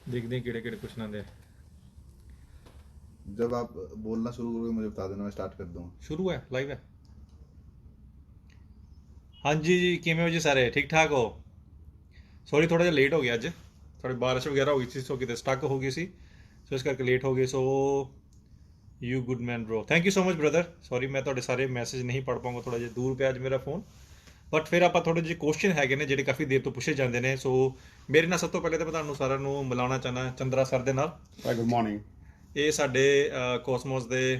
देखते हैं किहड़े क्वेश्चन आते हैं। जब आप बोलना शुरू करोगे मुझे बता देना, मैं स्टार्ट कर दूंगा। शुरू है, लाइव है। हाँ जी किमें हो जी सारे ठीक ठाक हो। सॉरी थोड़ा जिहा लेट हो गया, अज थोड़ी बारिश वगैरह हो गई थी, सो कितने स्टक हो गई सी, सो इस करके लेट हो गए। So you good man bro, thank you so much brother. Sorry मैं ਤੁਹਾਡੇ ਸਾਰੇ ਮੈਸੇਜ ਨਹੀਂ ਪੜ੍ਹ ਪਾਉਂਗਾ, ਥੋੜਾ ਜਿਹਾ ਦੂਰ ਪਿਆ ਅੱਜ ਮੇਰਾ ਫੋਨ। ਬਟ ਫਿਰ ਆਪਾਂ ਥੋੜੇ ਜਿਹੇ ਕੁਐਸਚਨ ਹੈਗੇ ਨੇ ਜਿਹੜੇ ਕਾਫੀ ਦੇਰ ਤੋਂ ਪੁੱਛੇ ਜਾਂਦੇ ਨੇ। ਸੋ ਮੇਰੇ ਨਾਲ ਸਭ ਤੋਂ ਪਹਿਲੇ ਤਾਂ ਮੈਂ ਤੁਹਾਨੂੰ ਸਾਰਿਆਂ ਨੂੰ ਮਿਲਾਉਣਾ ਚਾਹਨਾ ਚੰਦਰਾ ਸਰ ਦੇ ਨਾਲ। Hi, good morning. ਇਹ ਸਾਡੇ ਕੋਸਮੋਸ ਦੇ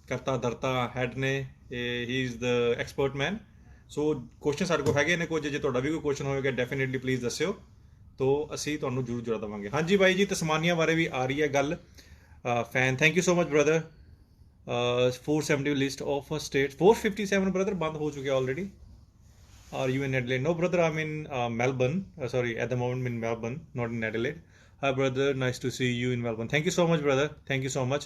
ਕਰਤਾ ਧਰਤਾ ਹੈਡ ਨੇ। ਹੀ is the expert man. So question ਸਾਡੇ ਕੋਲ ਹੈਗੇ ਨੇ ਕੁਝ, ਜੇ ਤੁਹਾਡਾ ਵੀ ਕੋਈ ਕੁਐਸਚਨ ਹੋਵੇਗਾ ਡੈਫੀਨੇਟਲੀ ਪਲੀਜ਼ ਦੱਸਿਓ, ਤੋ ਅਸੀਂ ਤੁਹਾਨੂੰ ਜ਼ਰੂਰ ਜਵਾਬ ਦੇਵਾਂਗੇ। ਹਾਂਜੀ ਬਾਈ ਜੀ, ਤਸਮਾਨੀਆ ਬਾਰੇ ਵੀ ਆ ਰਹੀ ਹੈ ਗੱਲ। Fan thank you so much brother. 470 list of state, 457 brother बंद हो चुके already. Are you in Adelaide? No brother, I am in Melbourne, sorry at the moment in Melbourne, not in Adelaide. Hi brother, nice to see you in Melbourne. Thank you so much brother, thank you so much.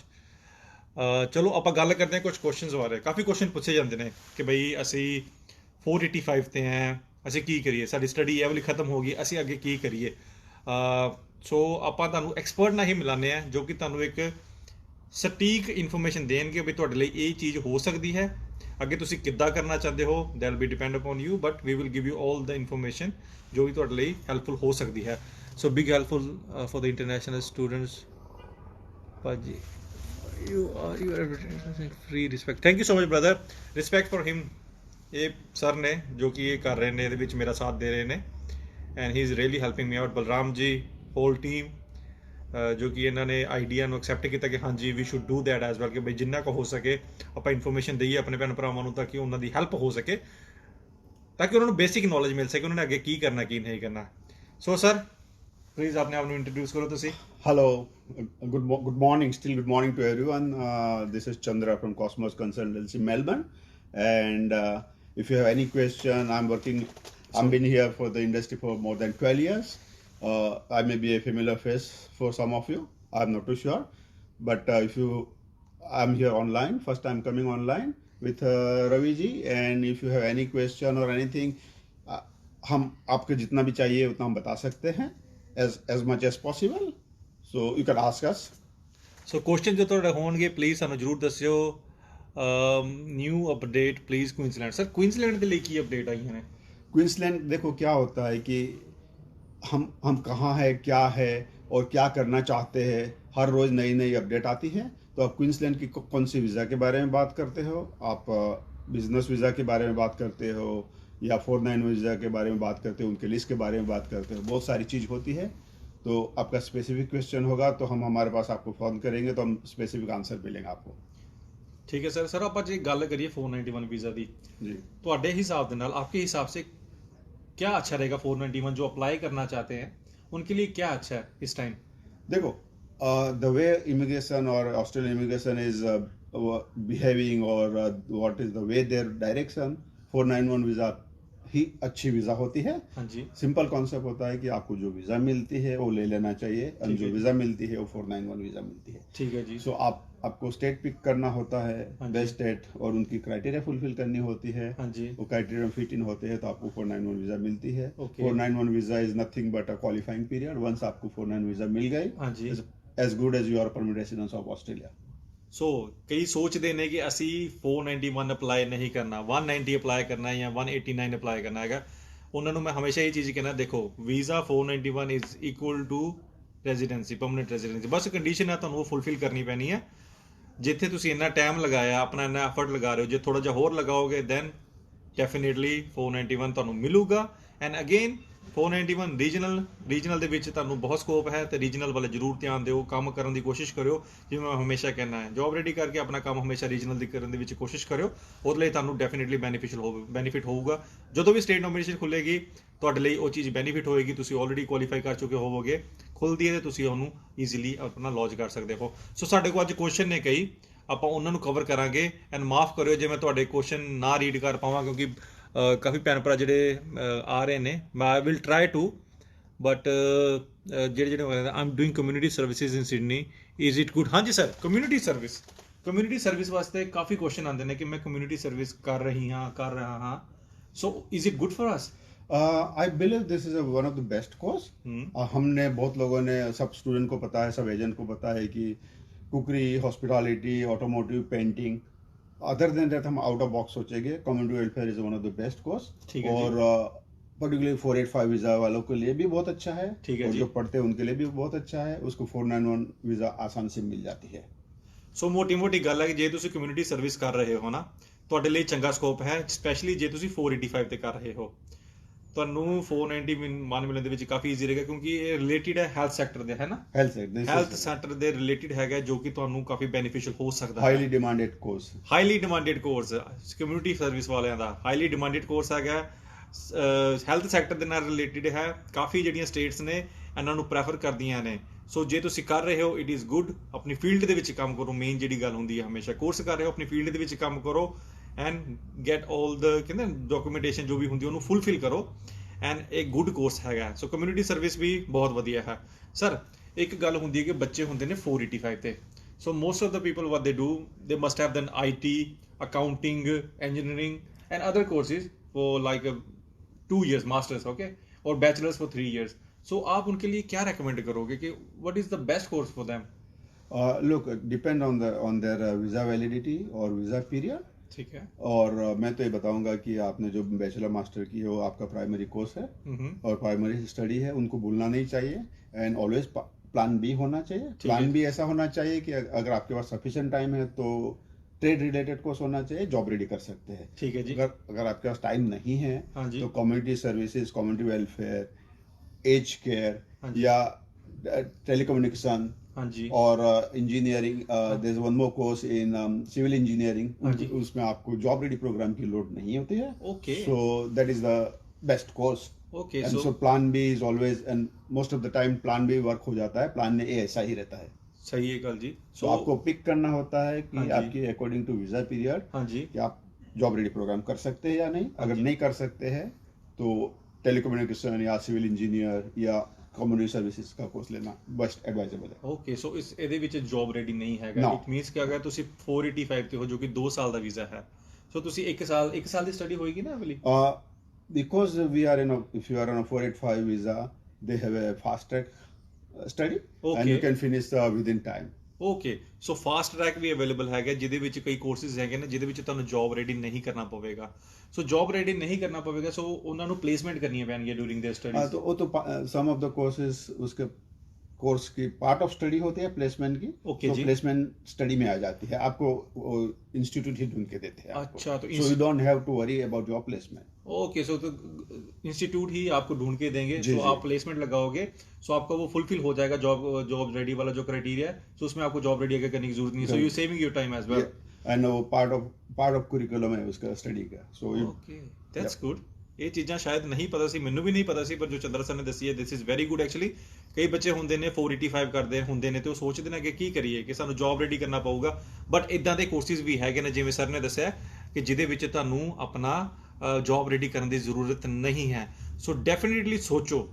ਚਲੋ ਆਪਾਂ ਗੱਲ ਕਰਦੇ ਹਾਂ ਕੁਝ questions ਬਾਰੇ। ਕਾਫੀ question ਪੁੱਛੇ ਜਾਂਦੇ ਨੇ ਕਿ ਬਈ ਅਸੀਂ 485 ਤੇ ਹਾਂ, ਅਸੀਂ ਕੀ ਕਰੀਏ, ਸਾਡੀ ਸਟੱਡੀ ਇਹ ਵਾਲੀ ਖਤਮ ਹੋ ਗਈ, ਅਸੀਂ ਅੱਗੇ ਕੀ ਕਰੀਏ। ਸੋ ਆਪਾਂ ਤੁਹਾਨੂੰ ਐਕਸਪਰਟ ਨਾਲ ਹੀ ਮਿਲਾਨੇ ਆ ਜੋ ਕਿ ਤੁਹਾਨੂੰ ਇੱਕ ਸਟੀਕ ਇਨਫੋਰਮੇਸ਼ਨ ਦੇਣਗੇ ਵੀ ਤੁਹਾਡੇ ਲਈ ਇਹ ਚੀਜ਼ ਹੋ ਸਕਦੀ ਹੈ। ਅੱਗੇ ਤੁਸੀਂ ਕਿੱਦਾਂ ਕਰਨਾ ਚਾਹੁੰਦੇ ਹੋ that will be depend upon you, but we will give you all the information ਜੋ ਵੀ ਤੁਹਾਡੇ ਲਈ ਹੈਲਪਫੁਲ ਹੋ ਸਕਦੀ ਹੈ। So big helpful for the international students. ਭਾਜੀ you are free respect, thank you so much brother, respect for him। ਇਹ sir ਨੇ ਜੋ ਕਿ ਇਹ ਕਰ ਰਹੇ ਨੇ, ਇਹਦੇ ਵਿੱਚ ਮੇਰਾ ਸਾਥ ਦੇ ਰਹੇ ਨੇ and he is really helping me out. Balram ji, hole team, ਜੋ ਕਿ ਇਹਨਾਂ ਨੇ ਆਈਡੀਆ ਨੂੰ ਐਕਸੈਪਟ ਕੀਤਾ ਕਿ ਹਾਂਜੀ we should do that as well, ਕਿ ਬਈ ਜਿੰਨਾ ਕੁ ਹੋ ਸਕੇ ਆਪਾਂ ਇਨਫੋਰਮੇਸ਼ਨ ਦਈਏ ਆਪਣੇ ਭੈਣ ਭਰਾਵਾਂ ਨੂੰ ਤਾਂ ਕਿ ਉਹਨਾਂ ਦੀ ਹੈਲਪ ਹੋ ਸਕੇ, ਤਾਂ ਕਿ ਉਹਨਾਂ ਨੂੰ ਬੇਸਿਕ ਨੌਲੇਜ ਮਿਲ ਸਕੇ ਉਹਨਾਂ ਨੇ ਅੱਗੇ ਕੀ ਕਰਨਾ ਕੀ ਨਹੀਂ ਕਰਨਾ। ਸੋ ਸਰ ਪਲੀਜ਼ ਆਪਣੇ ਆਪ ਨੂੰ ਇੰਟਰੋਡਿਊਸ ਕਰੋ ਤੁਸੀਂ। Hello, good morning, still good morning to everyone. This is Chandra from Cosmos Consultancy, Melbourne. And if you have any question, I'm been here for the industry for more than 12 years. I may be a familiar face for some of you, I'm not too sure. But I'm here online, first time coming online with Ravi ji. And if you have any question or anything, हम आपको जितना भी चाहिए उतना हम बता सकते हैं as much as possible. So you can ask us. So question ਜੋ ਤੁਹਾਡੇ ਹੋਣਗੇ ਪਲੀਜ਼ ਸਾਨੂੰ ਜ਼ਰੂਰ ਦੱਸਿਓ। New update please Queensland. Sir Queensland ਦੇ ਲਈ ਕੀ ਅਪਡੇਟ ਆਈਆਂ ਨੇ? क्वींसलैंड देखो क्या होता है कि हम कहाँ है, क्या है और क्या करना चाहते हैं, हर रोज़ नई नई अपडेट आती है। तो आप क्वींसलैंड की कौन सी वीज़ा के बारे में बात करते हो, आप बिजनेस वीज़ा के बारे में बात करते हो या 491 वीज़ा के बारे में बात करते हो, उनके लिस्ट के बारे में बात करते हो, बहुत सारी चीज़ होती है। तो आपका स्पेसिफिक क्वेश्चन होगा तो हम हमारे पास आपको फ़ोन करेंगे तो हम स्पेसिफिक आंसर मिलेंगे आपको। ठीक है सर। सर ਆਪਾਂ ਜੇ ਗੱਲ ਕਰੀਏ 491 ਵੀਜ਼ਾ ਦੀ, जी ਤੁਹਾਡੇ ਹਿਸਾਬ ਦੇ ਨਾਲ आपके हिसाब से क्या अच्छा रहेगा 491 जो अप्लाई करना चाहते हैं उनके लिए क्या अच्छा है इस टाइम? देखो, द वे इमिग्रेशन और ऑस्ट्रेलियन इमिग्रेशन इज बिहेविंग और what is the way their direction, 491 visa ही अच्छी वीज़ा होती है। हाँ जी, सिंपल कॉन्सेप्ट होता है कि आपको जो वीज़ा मिलती है वो ले लेना चाहिए, और ठीक जो है। वीज़ा मिलती है वो 491 वीज़ा मिलती है। ठीक है जी। सो आपको स्टेट पिक करना होता है, हाँ जी। बेस्ट स्टेट, और उनकी क्राइटेरिया फुलफिल करनी होती है। हाँ जी, वो क्राइटेरिया फिट इन होते हैं तो आपको 491 वीज़ा मिलती है। Okay। 491 visa is nothing but a qualifying period. Once आपको 491 वीज़ा मिल गई, हाँ जी। As good as your permanent residence of Australia. So ਕਈ ਸੋਚਦੇ ਨੇ ਕਿ ਅਸੀਂ 491 ਅਪਲਾਈ ਨਹੀਂ ਕਰਨਾ, 190 ਅਪਲਾਈ ਕਰਨਾ ਹੈ ਜਾਂ 189 ਅਪਲਾਈ ਕਰਨਾ ਹੈਗਾ। ਉਹਨਾਂ ਨੂੰ ਮੈਂ ਹਮੇਸ਼ਾ ਇਹ ਚੀਜ਼ ਕਹਿਣਾ, ਦੇਖੋ visa 491 is equal to residency, permanent residency. ਬਸ ਕੰਡੀਸ਼ਨ ਹੈ ਤੁਹਾਨੂੰ ਉਹ ਫੁਲਫਿਲ ਕਰਨੀ ਪੈਣੀ ਹੈ। ਜਿੱਥੇ ਤੁਸੀਂ ਇੰਨਾ ਟਾਈਮ ਲਗਾਇਆ, ਆਪਣਾ ਇੰਨਾ ਐਫਰਟ ਲਗਾ ਰਹੇ ਹੋ, ਜੇ ਥੋੜਾ ਜਿਹਾ ਹੋਰ ਲਗਾਓਗੇ ਦੈਨ ਡੈਫੀਨੇਟਲੀ 491 ਤੁਹਾਨੂੰ ਮਿਲੂਗਾ। ਐਂਡ ਅਗੇਨ 491 ਰੀਜਨਲ ਦੇ ਵਿੱਚ ਤੁਹਾਨੂੰ ਬਹੁਤ ਸਕੋਪ ਹੈ ਤੇ ਰੀਜਨਲ ਵੱਲ ਜ਼ਰੂਰ ਧਿਆਨ ਦਿਓ, ਕੰਮ ਕਰਨ ਦੀ ਕੋਸ਼ਿਸ਼ ਕਰਿਓ। ਜਿਵੇਂ ਮੈਂ ਹਮੇਸ਼ਾ ਕਹਿਣਾ ਹੈ, ਜੌਬ ਰੈਡੀ ਕਰਕੇ ਆਪਣਾ ਕੰਮ ਹਮੇਸ਼ਾ ਰੀਜਨਲ ਦੀ ਕਰਨ ਦੇ ਵਿੱਚ ਕੋਸ਼ਿਸ਼ ਕਰਿਓ, ਉਹਦੇ ਲਈ ਤੁਹਾਨੂੰ ਡੈਫੀਨੇਟਲੀ ਬੈਨੀਫਿਟ ਹੋਊਗਾ। ਜਦੋਂ ਵੀ ਸਟੇਟ ਨੋਮੀਨੇਸ਼ਨ ਖੁੱਲੇਗੀ ਤੁਹਾਡੇ ਲਈ ਉਹ ਚੀਜ਼ ਬੈਨੀਫਿਟ ਹੋਏਗੀ, ਤੁਸੀਂ ਆਲਰੇਡੀ ਕੁਆਲੀਫਾਈ ਕਰ ਚੁੱਕੇ ਹੋਵੋਗੇ, ਖੁੱਲਦੀ ਹੈ ਤੇ ਤੁਸੀਂ ਉਹਨੂੰ ਈਜ਼ੀਲੀ ਆਪਣਾ ਲੌਂਚ ਕਰ ਸਕਦੇ ਹੋ। ਸੋ ਸਾਡੇ ਕੋਲ ਅੱਜ ਕੁਐਸਚਨ ਨੇ ਕਈ, ਆਪਾਂ ਉਹਨਾਂ ਨੂੰ ਕਵਰ ਕਰਾਂਗੇ। ਐਂਡ ਮਾਫ ਕਰਿਓ ਜੇ ਮੈਂ ਤੁਹਾਡੇ ਕੁਐਸਚਨ ਨਾ ਰੀਡ ਕਰ ਪਾਵਾਂ, ਕਿਉਂਕਿ ਕਾਫੀ ਭੈਣ ਭਰਾ ਜਿਹੜੇ ਆ ਰਹੇ ਨੇ, ਮੈਂ I will try to, but ਜਿਹੜੇ I am doing community services in Sydney, is it good? ਹਾਂਜੀ ਸਰ, ਕਮਿਊਨਿਟੀ ਸਰਵਿਸ ਵਾਸਤੇ ਕਾਫੀ ਕੁਐਸਚਨ ਆਉਂਦੇ ਨੇ ਕਿ ਮੈਂ ਕਮਿਊਨਿਟੀ ਸਰਵਿਸ ਕਰ ਰਿਹਾ ਹਾਂ। ਸੋ is it good for us? I believe this is one of the best course. हमने बहुत लोगों ने, सब स्टूडेंट को पता है, सब एजेंट को पता है कि cookery, hospitality, automotive, painting, other than that हम आउट ऑफ बॉक्स सोचेंगे, community welfare is one of the best course. ठीक है जी। और पर्टिकुलरली 485 वीजा वालों के लिए भी बहुत अच्छा है, ठीक है और जी। जो पढ़ते हैं उनके लिए भी बहुत अच्छा है, उसको 491 वीजा आसान से मिल जाती है। ਸੋ ਮੋਟੀ ਮੋਟੀ ਗੱਲ ਹੈ ਕਿ ਜੇ ਤੁਸੀਂ ਕਮਿਊਨਿਟੀ ਸਰਵਿਸ ਕਰ ਰਹੇ ਹੋ ਨਾ, ਤੁਹਾਡੇ ਲਈ ਚੰਗਾ ਸਕੋਪ ਹੈ, ਸਪੈਸ਼ਲੀ ਜੇ ਤੁਸੀਂ 485 ਤੇ ਕਰ ਰਹੇ ਹੋ। ਤੁਹਾਨੂੰ 491 ਮਿਲਣ ਦੇ ਵਿੱਚ ਕਾਫੀ ਈਜ਼ੀ ਰਹੇਗਾ, ਕਿਉਂਕਿ ਇਹ ਰਿਲੇਟਡ ਹੈ ਹੈਲਥ ਸੈਕਟਰ ਦੇ, ਹੈ ਨਾ? ਹੈਲਥ ਸੈਕਟਰ ਦੇ ਰਿਲੇਟਡ ਹੈਗਾ, ਜੋ ਕਿ ਤੁਹਾਨੂੰ ਕਾਫੀ ਬੈਨੀਫੀਸ਼ੀਅਲ ਹੋ ਸਕਦਾ ਹੈ। Highly demanded course, highly demanded course community service ਵਾਲਿਆਂ ਦਾ ਹਾਈਲੀ ਡਿਮਾਂਡਡ ਕੋਰਸ ਹੈਗਾ। ਹੈਲਥ ਸੈਕਟਰ ਦੇ ਨਾਲ ਰਿਲੇਟਡ ਹੈ। ਕਾਫੀ ਜਿਹੜੀਆਂ ਸਟੇਟਸ ਨੇ ਇਹਨਾਂ ਨੂੰ ਪ੍ਰੈਫਰ ਕਰਦੀਆਂ ਨੇ। ਸੋ ਜੇ ਤੁਸੀਂ ਕਰ ਰਹੇ ਹੋ, ਇਟ ਇਜ਼ ਗੁੱਡ। ਆਪਣੀ ਫੀਲਡ ਦੇ ਵਿੱਚ ਕੰਮ ਕਰੋ, ਮੇਨ ਜਿਹੜੀ ਗੱਲ ਹੁੰਦੀ ਹੈ ਹਮੇਸ਼ਾ, ਕੋਰਸ ਕਰ ਰਹੇ ਹੋ ਆਪਣੀ ਫੀਲਡ ਦੇ ਵਿੱਚ ਕੰਮ ਕਰੋ, ਐਂਡ ਗੈਟ ਆਲ ਦ ਕਹਿੰਦੇ ਡਾਕੂਮੈਂਟੇਸ਼ਨ ਜੋ ਵੀ ਹੁੰਦੀ ਉਹਨੂੰ ਫੁੱਲਫਿਲ ਕਰੋ, ਐਂਡ ਇਹ ਗੁੱਡ ਕੋਰਸ ਹੈਗਾ। ਸੋ ਕਮਿਊਨਿਟੀ ਸਰਵਿਸ ਵੀ ਬਹੁਤ ਵਧੀਆ ਹੈ। ਸਰ, ਇੱਕ ਗੱਲ ਹੁੰਦੀ ਹੈ ਕਿ ਬੱਚੇ ਹੁੰਦੇ ਨੇ 485 ਤੇ, so most of the people what they do, they must have done IT, accounting, engineering and other courses for like 2 years masters, okay, और bachelors for 3 years. So आप उनके लिए क्या recommend करोगे कि what is the best course for them? look, depend on their visa validity और visa period। ठीक है। और मैं तो ये बताऊंगा कि आपने जो बैचलर मास्टर की है वो आपका प्राइमरी कोर्स है और प्राइमरी स्टडी है, उनको भूलना नहीं चाहिए, एंड ऑलवेज प्लान बी होना चाहिए। प्लान बी ऐसा होना चाहिए कि अगर आपके पास सफिशिएंट टाइम है तो ट्रेड रिलेटेड कोर्स होना चाहिए, जॉब रेडी कर सकते हैं। ठीक है जी। अगर आपके पास टाइम नहीं है, हाँ जी। तो community services, community welfare, aged care, हाँ जी। या टेलीकम्युनिकेशन, हाँ जी। और engineering, there is one more course in civil engineering, हाँ जी। उसमें आपको जॉब रेडी प्रोग्राम की लोड नहीं होती है। Okay. So that is the best course. Okay, and so so plan B is always, and most of the time plan B work हो जाता है, प्लान ए ऐसा ही रहता है। सही है कल जी। सो आपको पिक करना होता है कि हाँ जी। आपकी अकॉर्डिंग टू वीजा पीरियड हाँ जी। कि आप जॉब रेडी प्रोग्राम कर सकते हैं या नहीं। अगर नहीं कर सकते हैं तो टेलीकम्युनिकेशन या सिविल इंजीनियर या कम्युनिटी सर्विसेज का कोर्स लेना बेस्ट एडवाइजेबल है। ਓਕੇ, ਸੋ ਇਸ ਇਹਦੇ ਵਿੱਚ ਜੌਬ ਰੈਡੀ ਨਹੀਂ ਹੈਗਾ। No. ਇਟ ਮੀਨਸ ਕਿ ਅਗਰ ਤੁਸੀਂ 485 ਤੇ ਹੋ, ਜੋ ਕਿ 2 ਸਾਲ ਦਾ ਵੀਜ਼ਾ ਹੈ, ਸੋ ਤੁਸੀਂ 1 ਸਾਲ ਦੀ ਸਟੱਡੀ ਹੋਏਗੀ ਨਾ ਅਗਲੀ? Because we are if you are on a 485 visa, they have a fast track study, and Okay. you can finish within time. Okay, so fast track ਵੀ ਅਵੇਲੇਬਲ ਹੈਗਾ, ਜਿਹਦੇ ਵਿੱਚ ਕਈ ਕੋਰਸਿਸ ਹੈਗੇ ਨੇ ਜਿਹਦੇ ਵਿੱਚ ਤੁਹਾਨੂੰ ਜੌਬ ਰੈਡੀ ਨਹੀਂ ਕਰਨਾ ਪਵੇਗਾ। ਸੋ ਜੌਬ ਰੈਡੀ ਨਹੀਂ ਕਰਨਾ ਪਵੇਗਾ, ਸੋ ਉਹਨਾਂ ਨੂੰ ਪਲੇਸਮੈਂਟ ਕਰਨੀਆਂ ਪੈਣਗੀਆਂ ਡੂਰਿੰਗ देयर स्टडीज। तो वो तो सम ऑफ द कोर्सेज उसके कोर्स की पार्ट ऑफ स्टडी होती है प्लेसमेंट की। Okay तो जी। प्लेसमेंट स्टडी में आ जाती है, आपको इंस्टीट्यूट ही ढूंढ के देते हैं आपको। अच्छा, तो so you don't have to worry about your placement. Okay, so तो इंस्टीट्यूट ही आपको ढूंढ के देंगे, जी, सो जी। आप प्लेसमेंट लगाओगे, सो आपका वो फुलफिल हो जाएगा जॉब रेडी वाला जो क्राइटेरिया है, सो उसमें आपको जॉब रेडी करने की जरूरत नहीं है, so you saving your time as well. And वो पार्ट ऑफ कुरिकुलम है उसका स्टडी का। So you okay, that's good. ਇਹ ਚੀਜ਼ਾਂ ਸ਼ਾਇਦ ਨਹੀਂ ਪਤਾ ਸੀ, ਮੈਨੂੰ ਵੀ ਨਹੀਂ ਪਤਾ ਸੀ, ਪਰ ਜੋ ਚੰਦਰ ਸਰ ਨੇ ਦੱਸੀ ਹੈ, this is very good actually. ਕਈ ਬੱਚੇ ਹੁੰਦੇ ਨੇ 485 ਕਰਦੇ ਹੁੰਦੇ ਨੇ ਤੇ ਉਹ ਸੋਚਦੇ ਨੇ ਕਿ ਕੀ ਕਰੀਏ, ਕਿ ਸਾਨੂੰ ਜੌਬ ਰੈਡੀ ਕਰਨਾ ਪਊਗਾ, ਬਟ ਇਦਾਂ ਦੇ ਕੋਰਸਿਸ ਵੀ ਹੈਗੇ ਨੇ ਜਿਵੇਂ ਸਰ ਨੇ ਦੱਸਿਆ ਕਿ ਜਿਹਦੇ ਵਿੱਚ ਤੁਹਾਨੂੰ ਆਪਣਾ ਜੌਬ ਰੈਡੀ ਕਰਨ ਦੀ ਜ਼ਰੂਰਤ ਨਹੀਂ ਹੈ। ਸੋ ਡੈਫੀਨਿਟਲੀ ਸੋਚੋ,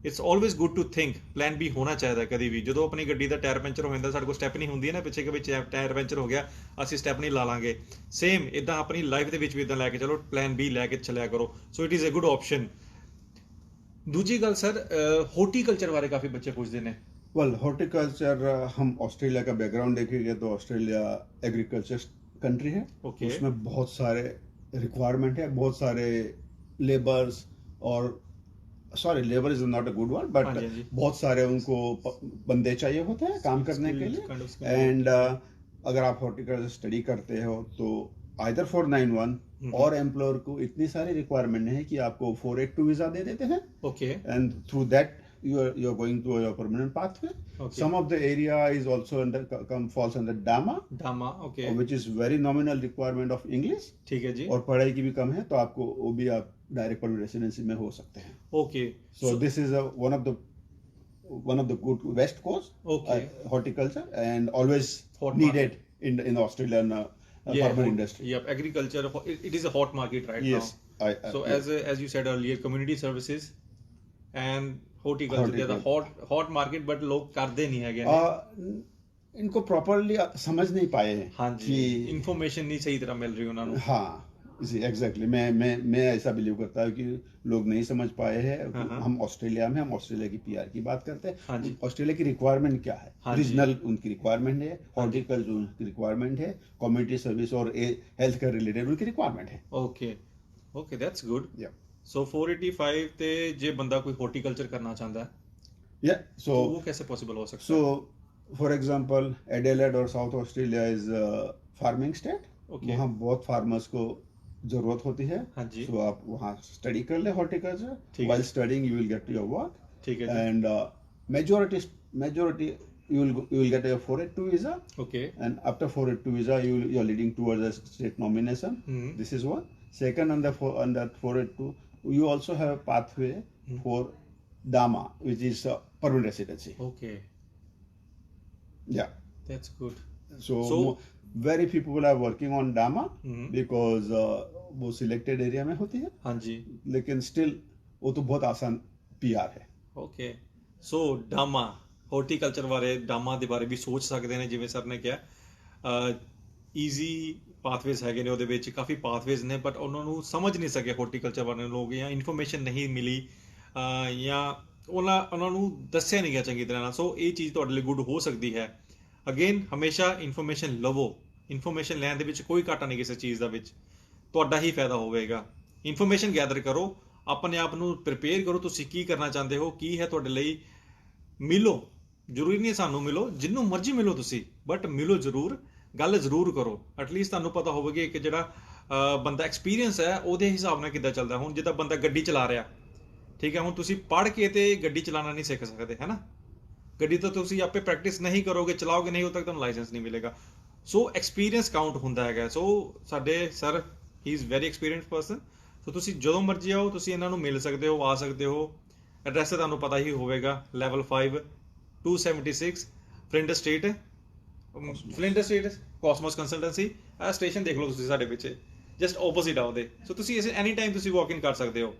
it's always good to think, plan B ਹੋਣਾ ਚਾਹੀਦਾ ਕਦੀ ਵੀ। ਜਦੋਂ ਆਪਣੀ ਗੱਡੀ ਦਾ ਟਾਇਰ ਪੈਂਚਰ ਹੋ ਜਾਂਦਾ, ਸਾਡੇ ਕੋਲ ਸਟੈਪ ਨਹੀਂ ਹੁੰਦੀ ਹੈ ਨਾ ਪਿੱਛੇ, ਕਿ ਵਿੱਚ ਟਾਇਰ ਪੈਂਚਰ ਹੋ ਗਿਆ ਅਸੀਂ ਸਟੈਪ ਨਹੀਂ ਲਾ ਲਾਂਗੇ, ਸੇਮ ਇਦਾਂ ਆਪਣੀ ਲਾਈਫ ਦੇ ਵਿੱਚ ਵੀ ਇਦਾਂ ਲੈ ਕੇ ਚਲੋ, ਪਲਾਨ ਬੀ ਲੈ ਕੇ ਚੱਲਿਆ ਕਰੋ। So it is a good option. ਦੂਜੀ ਗੱਲ ਸਰ, ਹੌਰਟੀਕਲਚਰ ਬਾਰੇ ਕਾਫੀ ਬੱਚੇ ਪੁੱਛਦੇ ਨੇ। वेल हॉर्टिकल्चर, हम ऑस्ट्रेलिया का बैकग्राउंड देखेंगे तो ऑस्ट्रेलिया एग्रीकल्चर कंट्री है। Okay. उसमें बहुत सारे रिक्वायरमेंट है, बहुत सारे लेबर्स, और sorry labour is not a good word, हाँ बट जी, हाँ जी। बहुत सारे उनको बंदे चाहिए होते हैं काम करने के Skilled kind of लिए। skill। एंड अगर आप हॉर्टिकल्चर स्टडी करते हो तो आइदर 491 और एम्प्लॉयर को इतनी सारी रिक्वायरमेंट है कि आपको 482 वीजा दे देते हैं, okay, and through that you're going to your permanent pathway. Okay. Some of the area is also falls under DAMA, DAMA, okay, which is very nominal requirement of English, ठीक है जी। और पढ़ाई की भी कम है, तो आपको वो भी आप डायरेक्ट परमानेंट रेसिडेंसी में हो सकते हैं। Okay, So this is one of the good best course, Okay. Horticulture, and always Hot needed in the Australian farmer industry. Yeah, agriculture, it is a hot market right Yes, now. So yes. as you said earlier, community services and horticulture, they are the hot market, but लोग करते नहीं हैगे ने। इनको properly समझ नहीं पाए हैं हाँ जी, कि इन्फॉर्मेशन नहीं सही तरह मिल रही ਉਹਨਾਂ ਨੂੰ। हाँ, जी एग्जैक्टली मैं ऐसा बिलीव करता हूँ कि लोग नहीं समझ पाए हैं। हाँ। हम ऑस्ट्रेलिया में हम ऑस्ट्रेलिया की पीआर की बात करते हाँ हैं। जी। ऑस्ट्रेलिया की रिक्वायरमेंट क्या है? हाँ जी। रीजनल उनकी रिक्वायरमेंट है, हाँ जी। हॉर्टिकल्चर उनकी रिक्वायरमेंट है, कम्युनिटी सर्विस और हेल्थ केयर रिलेटेड उनकी रिक्वायरमेंट है। Okay okay that's good. या ਸੋ 485 ਤੇ ਜੇ ਬੰਦਾ ਕੋਈ ਹॉर्टिकल्चर करना चाहता है या तो वो कैसे पॉसिबल हो सकता सो है? फॉर एग्जांपल एडिलेड और south Australia is farming state. Okay. वहाँ बहुत फार्मर्स को जरूरत होती है। हाँ जी। सो आप वहाँ स्टडी कर ले हॉर्टिकल्चर। ठीक है। While studying you will get your work ठीक है जी। and majority you will get a 482 visa, okay. and after 482 visa you're leading towards a state nomination. This is one. Second, on that 482 you also have a pathway for DAMA, which is permanent residency. Okay Yeah. That's good. So, So- very few people are working on DAMA Mhm. because वो selected area में होती है, हाँ जी। लेकिन still वो तो बहुत आसान पीआर है। ਓਕੇ ਸੋ ਡਾਮਾ ਹਾਰਟੀਕਲਚਰ ਬਾਰੇ ਡਾਮਾ ਦੇ ਬਾਰੇ ਵੀ ਸੋਚ ਸਕਦੇ ਨੇ, ਜਿਵੇਂ ਸਰ ਨੇ ਕਿਹਾ ਈਜ਼ੀ ਪਾਥਵੇਜ਼ ਹੈਗੇ ਨੇ ਉਹਦੇ ਵਿੱਚ, ਕਾਫੀ ਪਾਥਵੇਜ਼ ਨੇ, ਬਟ ਉਹਨਾਂ ਨੂੰ ਸਮਝ ਨਹੀਂ ਸਕੇ ਹਾਰਟੀਕਲਚਰ ਬਾਰੇ ਲੋਕ, ਜਾਂ ਇਨਫੋਰਮੇਸ਼ਨ ਨਹੀਂ ਮਿਲੀ, ਜਾਂ ਉਹਨਾਂ ਨੂੰ ਦੱਸਿਆ ਨਹੀਂ ਗਿਆ ਚੰਗੀ ਤਰ੍ਹਾਂ ਨਾਲ। ਸੋ ਇਹ ਚੀਜ਼ ਤੁਹਾਡੇ ਲਈ ਗੁੱਡ ਹੋ ਸਕਦੀ ਹੈ। ਅਗੇਨ ਹਮੇਸ਼ਾ ਇਨਫੋਰਮੇਸ਼ਨ ਲਵੋ, ਇਨਫੋਰਮੇਸ਼ਨ ਲੈਣ ਦੇ ਵਿੱਚ ਕੋਈ ਘਾਟਾ ਨਹੀਂ ਕਿਸੇ ਚੀਜ਼ ਦਾ ਵਿੱਚ, ਤੁਹਾਡਾ ਹੀ ਫਾਇਦਾ ਹੋਵੇਗਾ। ਇਨਫੋਰਮੇਸ਼ਨ ਗੈਦਰ ਕਰੋ, ਆਪਣੇ ਆਪ ਨੂੰ ਪ੍ਰਿਪੇਅਰ ਕਰੋ, ਤੁਸੀਂ ਕੀ ਕਰਨਾ ਚਾਹੁੰਦੇ ਹੋ, ਕੀ ਹੈ ਤੁਹਾਡੇ ਲਈ। ਮਿਲੋ, ਜ਼ਰੂਰੀ ਨਹੀਂ ਸਾਨੂੰ ਮਿਲੋ, ਜਿੰਨੂੰ ਮਰਜ਼ੀ ਮਿਲੋ ਤੁਸੀਂ, ਬਟ ਮਿਲੋ ਜ਼ਰੂਰ, ਗੱਲ ਜ਼ਰੂਰ ਕਰੋ। ਐਟਲੀਸਟ ਤੁਹਾਨੂੰ ਪਤਾ ਹੋਵੇਗਾ ਕਿ ਜਿਹੜਾ ਬੰਦਾ ਐਕਸਪੀਰੀਅੰਸ ਹੈ ਉਹਦੇ ਹਿਸਾਬ ਨਾਲ ਕਿੱਦਾਂ ਚੱਲਦਾ। ਹੁਣ ਜਿੱਦਾਂ ਬੰਦਾ ਗੱਡੀ ਚਲਾ ਰਿਹਾ, ਠੀਕ ਹੈ, ਹੁਣ ਤੁਸੀਂ ਪੜ੍ਹ ਕੇ ਤੇ ਗੱਡੀ ਚਲਾਉਣਾ ਨਹੀਂ ਸਿੱਖ ਸਕਦੇ, ਹੈ ਨਾ। ਗੱਡੀ ਤਾਂ ਤੁਸੀਂ ਆਪੇ ਪ੍ਰੈਕਟਿਸ ਨਹੀਂ ਕਰੋਗੇ, ਚਲਾਓਗੇ ਨਹੀਂ, ਉਦੋਂ ਤੱਕ ਤੁਹਾਨੂੰ ਲਾਇਸੈਂਸ ਨਹੀਂ ਮਿਲੇਗਾ। ਸੋ ਐਕਸਪੀਰੀਅੰਸ ਕਾਊਂਟ ਹੁੰਦਾ ਹੈਗਾ। ਸੋ ਸਾਡੇ ਸਰ ਹੀ is very experience person. So ਤੁਸੀਂ ਜਦੋਂ ਮਰਜ਼ੀ ਆਓ, ਤੁਸੀਂ ਇਹਨਾਂ ਨੂੰ ਮਿਲ ਸਕਦੇ ਹੋ, ਆ ਸਕਦੇ ਹੋ। ਐਡਰੈਸ ਤਾਂ ਤੁਹਾਨੂੰ ਪਤਾ ਹੀ ਹੋਵੇਗਾ, ਲੈਵਲ 5 276 ਫਲਿੰਡਰ ਸਟਰੀਟ, ਕਾਸਮੋਸ ਕੰਸਲਟੈਂਸੀ। ਇਹ ਸਟੇਸ਼ਨ ਦੇਖ ਲਓ ਤੁਸੀਂ ਸਾਡੇ ਪਿੱਛੇ, ਜਸਟ ਆਪੋਜ਼ਿਟ ਆ ਉਹਦੇ। ਸੋ ਤੁਸੀਂ ਇਸ ਐਨੀ ਟਾਈਮ ਤੁਸੀਂ ਵਾਕ ਇਨ ਕਰ ਸਕਦੇ ਹੋ।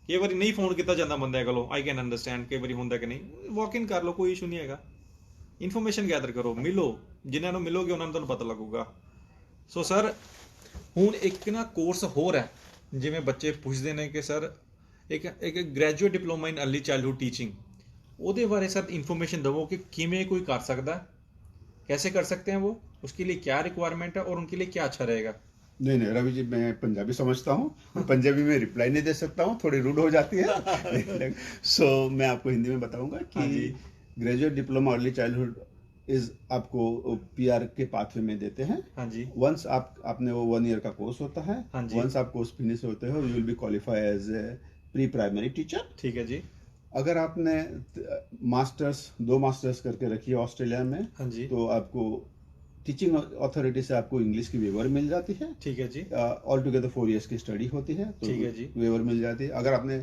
ਕਈ ਵਾਰੀ ਨਹੀਂ ਫੋਨ ਕੀਤਾ ਜਾਂਦਾ ਬੰਦਿਆਂ ਕੋਲੋਂ, ਆਈ ਕੈਨ ਅੰਡਰਸਟੈਂਡ, ਕਈ ਵਾਰੀ ਹੁੰਦਾ ਕਿ ਨਹੀਂ, ਵਾਕ ਇਨ ਕਰ ਲਓ, ਕੋਈ ਇਸ਼ੂ ਨਹੀਂ ਹੈਗਾ। ਇਨਫੋਰਮੇਸ਼ਨ ਗੈਦਰ ਕਰੋ, ਮਿਲੋ, ਜਿਨ੍ਹਾਂ ਨੂੰ ਮਿਲੋਗੇ ਉਹਨਾਂ ਨੂੰ ਤੁਹਾਨੂੰ ਪਤਾ ਲੱਗੂਗਾ। ਸੋ ਸਰ ਹੁਣ ਇੱਕ ਨਾ ਕੋਰਸ ਹੋਰ ਹੈ, ਜਿਵੇਂ ਬੱਚੇ ਪੁੱਛਦੇ ਨੇ ਕਿ ਸਰ ਇੱਕ graduate diploma in early childhood teaching, ਉਹਦੇ ਬਾਰੇ ਸਰ ਇਨਫੋਰमेशन दो कि किमें कोई कर सकता है, कैसे कर सकते हैं वो, उसके लिए क्या रिक्वायरमेंट है और उनके लिए क्या अच्छा रहेगा। नहीं रवि जी, मैं पंजाबी समझता हूँ, पंजाबी में रिप्लाई नहीं दे सकता हूँ, थोड़ी रूड हो जाती है। सो मैं आपको हिंदी में बताऊंगा हाँ जी। कि graduate diploma early childhood is आपको पीआर के पाथवे में देते हैं। हाँ जी। वंस आपने वो 1 ईयर का कोर्स होता है। हाँ जी। वंस आप कोर्स फिनिश होते हो, you will be qualify as a pre primary teacher. ठीक है जी। अगर आपने मास्टर्स 2 मास्टर्स करके रखी है ऑस्ट्रेलिया में, हाँ जी। तो आपको टीचिंग अथॉरिटी से आपको इंग्लिश की वेवर मिल जाती है। ठीक है जी। ऑल टुगेदर 4 इयर्स की स्टडी होती है, तो ठीक है जी। वेवर मिल जाती है। अगर आपने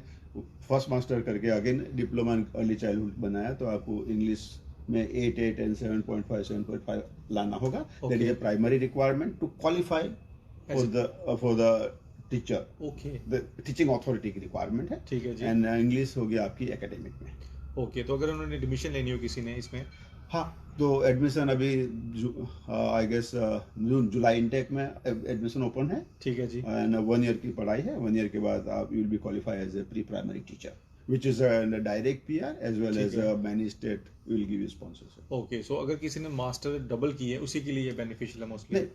फर्स्ट मास्टर करके again diploma in early childhood बनाया, तो आपको इंग्लिश में 8 एंड 7.5 लाना होगा। That is a primary requirement to qualify for the teacher. Okay. The teaching authority की रिक्वायरमेंट है। ठीक है जी। एंड इंग्लिश होगी आपकी एकेडमिक में। ओके, तो अगर उन्होंने एडमिशन लेनी हो किसी ने इसमें, हाँ, तो एडमिशन अभी आई गेस जुलाई इनटेक में एडमिशन ओपन है। ठीक है जी। एंड 1 ईयर की पढ़ाई है। 1 ईयर के बाद आप you will be qualify as a pre primary teacher, which is direct PR as well ठीक एज है। Many state will give you sponsorship. Okay, so अगर किसी ने मास्टर डबल की है, उसी के लिए बेनिफिशियल है मोस्टली। नहीं,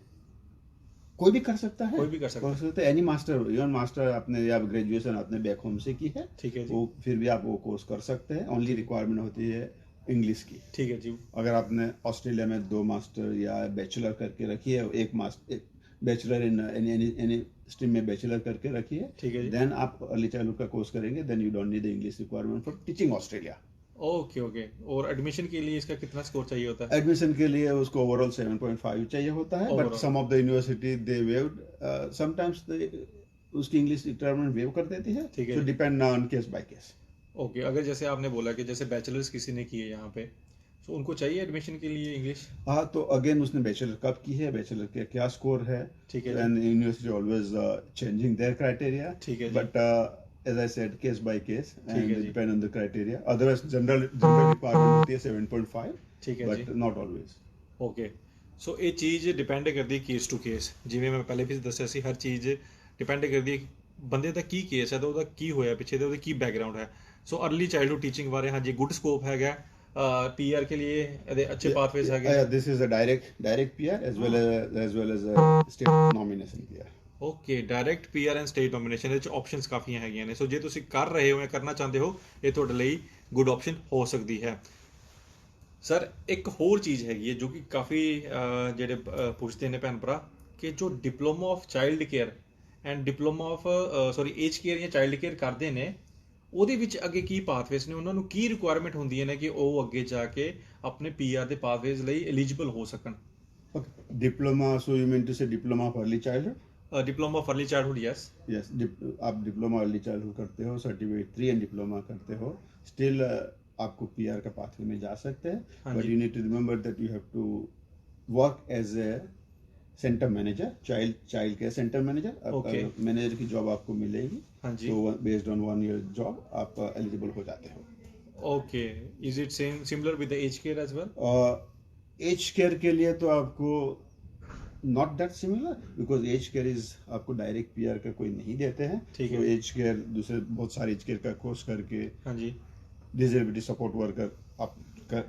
कोई भी कर सकता है। कोई भी कर सकता है। एनी मास्टर, इवन मास्टर आपने या ग्रेजुएशन आपने बैक होम से की है, ठीक है जी। वो फिर भी आप वो कोर्स कर सकते हैं। ओनली रिक्वायरमेंट होती है इंग्लिश की। ठीक है जी। अगर आपने ऑस्ट्रेलिया में 2 मास्टर या बैचलर करके रखी है, एक बैचलर इन एनी स्ट्रीम में बैचलर करके रखी है, ठीक है जी। देन आप अर्ली चाइल्डहुड का कोर्स करेंगे, then you don't need the English requirement for teaching Australia. Okay okay, और एडमिशन के लिए इसका कितना स्कोर चाहिए होता है? एडमिशन के लिए उसको ओवरऑल 7.5 चाहिए होता है, but Overall. Some of the university they waived, sometimes उसकी इंग्लिश रिक्वायरमेंट वेव कर देती है। ठीक है। So depend on case by case. Okay, अगर जैसे आपने बोला कि जैसे बैचलर्स किसी ने की है यहाँ पे, तो उनको चाहिए एडमिशन के लिए इंग्लिश? हाँ, तो अगेन उसने बैचलर कब की है, बैचलर के क्या स्कोर है, ठीक है जी। And university always changing their criteria. ठीक है जी। But as I said, case by case, ठीक and है जी। depend on the criteria. Otherwise, general requirement होती है 7.5, ठीक है but जी। not always. ਓਕੇ, ਸੋ ਇਹ ਚੀਜ਼ ਡਿਪੈਂਡ ਕਰਦੀ ਕੇਸ ਟੂ ਕੇਸ। ਜਿਵੇਂ ਮੈਂ ਪਹਿਲੇ ਵੀ ਦੱਸਿਆ ਸੀ, ਹਰ ਚੀਜ਼ ਡਿਪੈਂਡ ਕਰਦੀ ਹੈ ਕਿ ਬੰਦੇ ਦਾ ਕੀ ਕੇਸ ਹੈ ਤੇ ਉਹਦਾ ਕੀ ਹੋਇਆ ਪਿੱਛੇ ਤੇ ਉਹਦਾ ਕੀ ਬੈਕਗ੍ਰਾਉਂਡ ਹੈ। ਸੋ अर्ਲੀ ਚਾਈਲਡहुड टीचिंग ਬਾਰੇ ਹਾਂਜੀ ਗੁੱਡ ਸਕੋਪ ਹੈਗਾ। पीआर के लिए ਇਹਦੇ ਅੱਛੇ ਪਾਥਵੇਜ਼ ਹੈਗੇ। This is a direct PR as well as a state nomination PR. Okay, direct PR and state nomination ਦੇ ਵਿੱਚ ਆਪਸ਼ਨਸ ਕਾਫੀਆਂ ਹੈਗੀਆਂ ਨੇ। ਸੋ ਜੇ ਤੁਸੀਂ ਕਰ ਰਹੇ ਹੋ ਜਾਂ ਕਰਨਾ ਚਾਹੁੰਦੇ ਹੋ, ਇਹ ਤੁਹਾਡੇ ਲਈ ਗੁੱਡ ਆਪਸ਼ਨ ਹੋ ਸਕਦੀ ਹੈ। ਸਰ ਇੱਕ ਹੋਰ ਚੀਜ਼ ਹੈਗੀ ਹੈ ਜੋ ਕਿ ਕਾਫੀ ਜਿਹੜੇ ਪੁੱਛਦੇ ਨੇ ਭੈਣ ਭਰਾ, ਕਿ ਜੋ diploma of child care and diploma of age care ਜਾਂ ਚਾਈਲਡ ਕੇਅਰ ਕਰਦੇ ਨੇ, ਉਹਦੇ ਵਿੱਚ ਅੱਗੇ ਕੀ ਪਾਥਵੇਜ਼ ਨੇ, ਉਹਨਾਂ ਨੂੰ ਕੀ ਰਿਕੁਆਇਰਮੈਂਟ ਹੁੰਦੀਆਂ ਨੇ ਕਿ ਉਹ ਅੱਗੇ ਜਾ ਕੇ ਆਪਣੇ ਪੀਆਰ ਦੇ ਪਾਥਵੇਜ਼ ਲਈ ਐਲੀਜੀਬਲ ਹੋ ਸਕਣ। Diploma, so you mean to say diploma of early childhood? Diploma of early childhood, yes. Yes, आप डिप्लोमा अर्ली चाइल्डहुड करते हो, सर्टिफिकेट 3 एंड डिप्लोमा करते हो, स्टिल आपको पीआर का पाथवे में जा सकते हैं, हाँ बट जी। You need to remember that you have to work as a centre manager, child care centre manager. Okay. Manager की जॉब आपको मिलेगी, हाँ जी। तो बेस्ड ऑन 1 year जॉब आप एलिजिबल हो जाते हो। Okay, is it same similar with the age care as well? Age care के लिए तो आपको not that similar, because age care is आपको डायरेक्ट पीआर का कोई नहीं देते हैं। ठीक तो है। एज केयर दूसरे बहुत सारे एज केयर का कोर्स करके हाँ जी। डिसेबिलिटी सपोर्ट वर्कर आप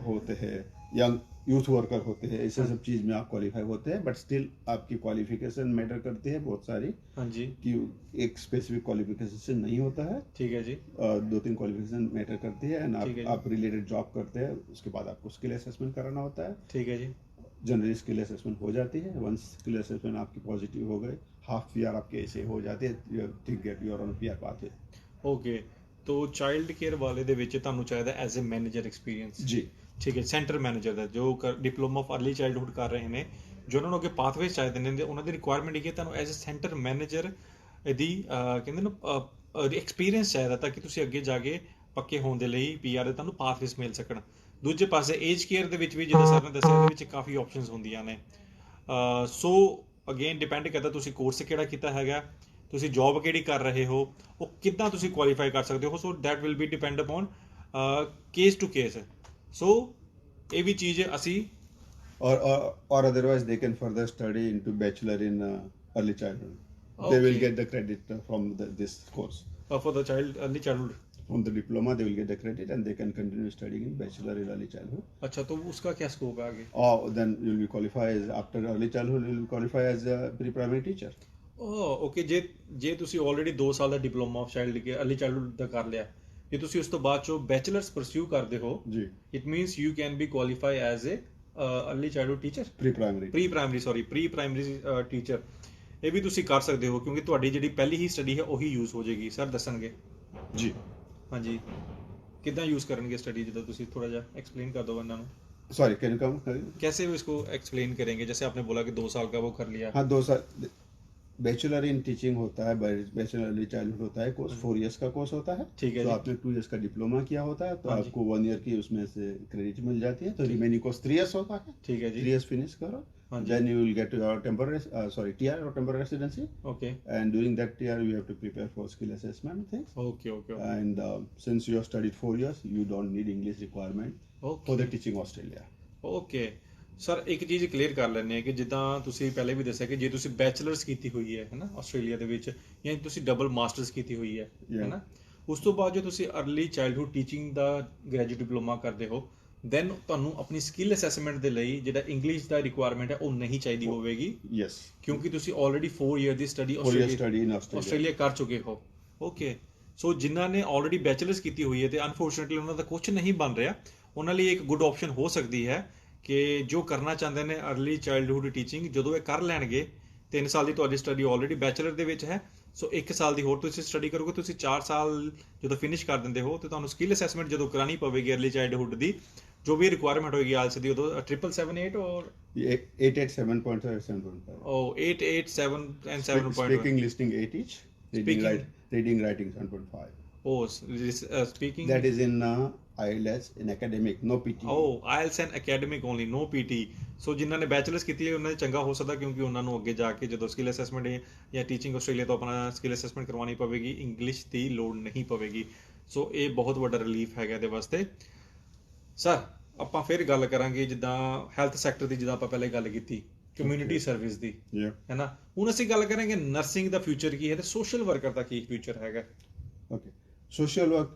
होते हैं, यंग यूथ वर्कर होते हैं, ऐसे सब चीज़ में आप क्वालिफाई होते हैं, बट स्टिल आपकी क्वालिफिकेशन मैटर करती है बहुत सारी, हाँ जी। कि एक स्पेसिफिक क्वालिफिकेशन से नहीं होता है। ठीक है जी। 2-3 क्वालिफिकेशन मैटर करती है, एंड ठीक है जी। आप रिलेटेड जॉब करते हैं, उसके बाद आपको स्किल असेसमेंट कराना होता है। ठीक है जी। जनरली स्किल असेसमेंट हो जाती है, वंस स्किल असेसमेंट आपकी पॉजिटिव हो गए, हाफ पीआर आपके ऐसे हो जाते हैं, ठीक get you're on PR pathway. Okay, तो ਚਾਈਲਡ ਕੇਅਰ ਵਾਲੇ ਦੇ ਵਿੱਚ ਤੁਹਾਨੂੰ ਚਾਹੀਦਾ ਐਜ਼ ਅ ਮੈਨੇਜਰ ਐਕਸਪੀਰੀਅੰਸ। ਜੀ ਠੀਕ ਹੈ, ਸੈਂਟਰ ਮੈਨੇਜਰ ਦਾ ਜੋ ਡਿਪਲੋਮਾ ਆਫ अर्ਲੀ ਚਾਈਲਡहुड ਕਰ ਰਹੇ ਨੇ, ਜੋ ਉਹਨਾਂ ਨੂੰ ਅੱਗੇ ਪਾਥਵੇਜ਼ ਚਾਹੀਦੇ ਨੇ, ਉਹਨਾਂ ਦੀ ਰਿਕੁਆਇਰਮੈਂਟ ਇਹ ਹੈ ਤੁਹਾਨੂੰ ਐਜ਼ ਅ ਸੈਂਟਰ ਮੈਨੇਜਰ ਦੀ ਕਹਿੰਦੇ ਨਾ ਐਕਸਪੀਰੀਅੰਸ ਚਾਹੀਦਾ, ਤਾਂ ਕਿ ਤੁਸੀਂ ਅੱਗੇ ਜਾ ਕੇ ਪੱਕੇ ਹੋਣ ਦੇ ਲਈ ਪੀਆਰ ਦੇ ਤੁਹਾਨੂੰ ਪਾਥਵੇਜ਼ ਮਿਲ ਸਕਣ। ਦੂਜੇ ਪਾਸੇ ਏਜ ਕੇਅਰ ਦੇ ਵਿੱਚ ਵੀ ਜਿੱਦਾਂ ਸਰ ਨੇ ਦੱਸਿਆ, ਇਹਦੇ ਵਿੱਚ ਕਾਫੀ ਆਪਸ਼ਨਸ ਹੁੰਦੀਆਂ ਨੇ। ਸੋ ਅਗੇਨ ਡਿਪੈਂਡ ਕਰਦਾ ਤੁਸੀਂ ਕੋਰਸ ਕਿਹੜਾ ਕੀਤਾ ਹੈਗਾ, ਤੁਸੀਂ ਜੌਬ ਕਿਹੜੀ ਕਰ ਰਹੇ ਹੋ, ਉਹ ਕਿੱਦਾਂ ਤੁਸੀਂ ਕੁਆਲੀਫਾਈ ਕਰ ਸਕਦੇ ਹੋ। So that will be depend upon case to case. So ਇਹ ਵੀ ਚੀਜ਼ ਅਸੀਂ or otherwise they can further study into bachelor in early childhood. They will Okay. get the credit from this course. For the child early childhood. From the diploma they will get the credit, and they can continue studying in bachelor in early childhood. अच्छा, तो उसका क्या scope है आगे? Or then you will be qualified as, after early childhood you will qualify as a pre-primary teacher. Okay, ਜੇ ਤੁਸੀਂ already 2 ਸਾਲ ਦਾ ਡਿਪਲੋਮਾ ਆਫ ਚਾਈਲਡ ਕੇ अर्ਲੀ ਚਾਈਲਡहुड ਦਾ ਕਰ ਲਿਆ, ਜੇ ਤੁਸੀਂ ਉਸ ਤੋਂ ਬਾਅਦ ਚੋਂ ਬੈਚਲਰਸ ਪਰਸਿਊ ਕਰਦੇ ਹੋ, जी, it means you can be qualify as a early childhood teacher, pre-primary. Pre primary teacher. ਇਹ ਵੀ ਤੁਸੀਂ ਕਰ ਸਕਦੇ ਹੋ, ਕਿਉਂਕਿ ਤੁਹਾਡੀ ਜਿਹੜੀ ਪਹਿਲੀ ਹੀ ਸਟੱਡੀ ਹੈ ਉਹੀ ਯੂਜ਼ ਹੋ ਜਾਏਗੀ। ਸਰ ਦੱਸਣਗੇ जी, ਹਾਂਜੀ ਕਿੱਦਾਂ ਯੂਜ਼ ਕਰਨਗੇ स्टडी, ਜਦੋਂ ਤੁਸੀਂ थोड़ा ਜਿਹਾ एक्सप्लेन कर दो ਇਹਨਾਂ ਨੂੰ। sorry, can you come? कैसे वो इसको एक्सप्लेन करेंगे? जैसे आपने बोला कि 2 साल का वो कर लिया। हाँ, 2 साल बैचलर इन टीचिंग होता है, बैचलर अर्ली चाइल्डहुड होता है कोर्स, 4 years का कोर्स होता है। ठीक है तो जी। आपने 2 years का डिप्लोमा किया होता है, तो हाँ जी। आपको 1 year की उसमें से क्रेडिट मिल जाती है, तो रिमेनिंग कोर्स 3 years होता है। ठीक है 3 जी। years finish करो, हाँ जी। then you will get your temporary TR or temporary residency, okay and during that TR you have to prepare for skill assessment things. Okay okay And since you have studied 4 years, you don't need English requirement for the okay teaching Australia. Okay. Sir ਇੱਕ ਚੀਜ਼ clear ਕਰ ਲੈਂਦੇ ਆ ਕਿ ਜਿੱਦਾਂ ਤੁਸੀਂ ਪਹਿਲੇ ਵੀ ਦੱਸਿਆ ਕਿ ਜੇ ਤੁਸੀਂ ਬੈਚਲਰਸ ਕੀਤੀ ਹੋਈ ਹੈ ਨਾ ਆਸਟ੍ਰੇਲੀਆ ਦੇ ਵਿੱਚ, ਜਾਂ ਤੁਸੀਂ ਡਬਲ ਮਾਸਟਰਸ ਕੀਤੀ ਹੋਈ ਹੈ Yeah. ਨਾ, ਉਸ ਤੋਂ ਬਾਅਦ ਜੇ ਤੁਸੀਂ अर्ਲੀ ਚਾਈਲਡहुड ਟੀਚਿੰਗ ਦਾ ਗ੍ਰੈਜੂਏਟ ਡਿਪਲੋਮਾ ਕਰਦੇ ਹੋ, ਦੈਨ ਤੁਹਾਨੂੰ ਆਪਣੀ ਸਕਿੱਲ ਅਸੈਸਮੈਂਟ ਦੇ ਲਈ ਜਿਹੜਾ ਇੰਗਲਿਸ਼ ਦਾ ਰਿਕੁਆਇਰਮੈਂਟ ਹੈ ਉਹ ਨਹੀਂ ਚਾਹੀਦੀ ਹੋਵੇਗੀ, Yes. ਕਿਉਂਕਿ ਤੁਸੀਂ already 4 year the study 4 years study in Australia. Australia ਕਰ ਚੁੱਕੇ ਹੋ। ਓਕੇ, ਸੋ ਜਿਨ੍ਹਾਂ ਨੇ ਆਲਰੇਡੀ ਬੈਚਲਰਸ ਕੀਤੀ ਹੋਈ ਹੈ ਤੇ ਅਨਫੋਰਚੂਨੇਟਲੀ ਉਹਨਾਂ ਦਾ ਕੁਝ ਨਹੀਂ ਬਣ ਰਿਹਾ, ਉਹਨਾਂ ਲਈ ਇੱਕ ਗੁੱਡ ਆਪਸ਼ਨ ਹੋ ਸਕਦੀ ਹੈ ਕਿ ਜੋ ਕਰਨਾ ਚਾਹੁੰਦੇ ਨੇ अर्ਲੀ ਚਾਈਲਡहुड ਟੀਚਿੰਗ, ਜਦੋਂ ਇਹ ਕਰ ਲੈਣਗੇ 3 ਸਾਲ ਦੀ ਤੁਹਾਡੀ ਸਟੱਡੀ ਆਲਰੇਡੀ ਬੈਚਲਰ ਦੇ ਵਿੱਚ ਹੈ, ਸੋ 1 ਸਾਲ ਦੀ ਹੋਰ ਤੁਸੀਂ ਸਟੱਡੀ ਕਰੋਗੇ, ਤੁਸੀਂ 4 ਸਾਲ ਜਦੋਂ ਫਿਨਿਸ਼ ਕਰ ਦਿੰਦੇ ਹੋ ਤੇ ਤੁਹਾਨੂੰ ਸਕਿੱਲ ਅਸੈਸਮੈਂਟ ਜਦੋਂ ਕਰਾਣੀ ਪਵੇਗੀ अर्ਲੀ ਚਾਈਲਡहुड ਦੀ, ਜੋ ਵੀ ਰਿਕੁਆਇਰਮੈਂਟ ਹੋਏਗੀ ਆਲਸ ਦੀ, ਉਦੋਂ 777 ਔਰ 887.5, 7.5. ਉਹ 887 and 7.1 Speaking, listening 8 each. Speaking. Reading, writing 7.5. ਉਹ speaking That is in IELTS in academic, no PT. IELTS and academic only, no PT. So ਜਿਨ੍ਹਾਂ ਨੇ ਬੈਚਲਰਸ ਕੀਤੀ ਹੈ ਉਹਨਾਂ ਦੇ ਚੰਗਾ ਹੋ ਸਕਦਾ, ਕਿਉਂਕਿ ਉਹਨਾਂ ਨੂੰ ਅੱਗੇ ਜਾ ਕੇ ਜਦੋਂ ਸਕਿੱਲ ਅਸੈਸਮੈਂਟ ਜਾਂ ਟੀਚਿੰਗ ਆਸਟ੍ਰੇਲੀਆ ਤੋਂ ਆਪਣਾ ਸਕਿੱਲ ਅਸੈਸਮੈਂਟ ਕਰਵਾਉਣੀ ਪਵੇਗੀ, ਇੰਗਲਿਸ਼ ਦੀ ਲੋੜ ਨਹੀਂ ਪਵੇਗੀ। ਸੋ ਇਹ ਬਹੁਤ ਵੱਡਾ ਰਿਲੀਫ ਹੈਗਾ ਇਹਦੇ ਵਾਸਤੇ। ਸਰ ਆਪਾਂ ਫਿਰ ਗੱਲ ਕਰਾਂਗੇ ਜਿੱਦਾਂ ਹੈਲਥ ਸੈਕਟਰ ਦੀ, ਜਿੱਦਾਂ ਆਪਾਂ ਪਹਿਲੇ ਗੱਲ ਕੀਤੀ ਕਮਿਊਨਿਟੀ ਸਰਵਿਸ ਦੀ Yeah. ਹੈ ਨਾ। ਹੁਣ ਅਸੀਂ ਗੱਲ ਕਰਾਂਗੇ ਨਰਸਿੰਗ ਦਾ ਫਿਊਚਰ ਕੀ ਹੈ ਤੇ ਸੋਸ਼ਲ ਵਰਕਰ ਦਾ ਕੀ ਫਿਊਚਰ ਹੈਗਾ। Okay. सोशल वर्क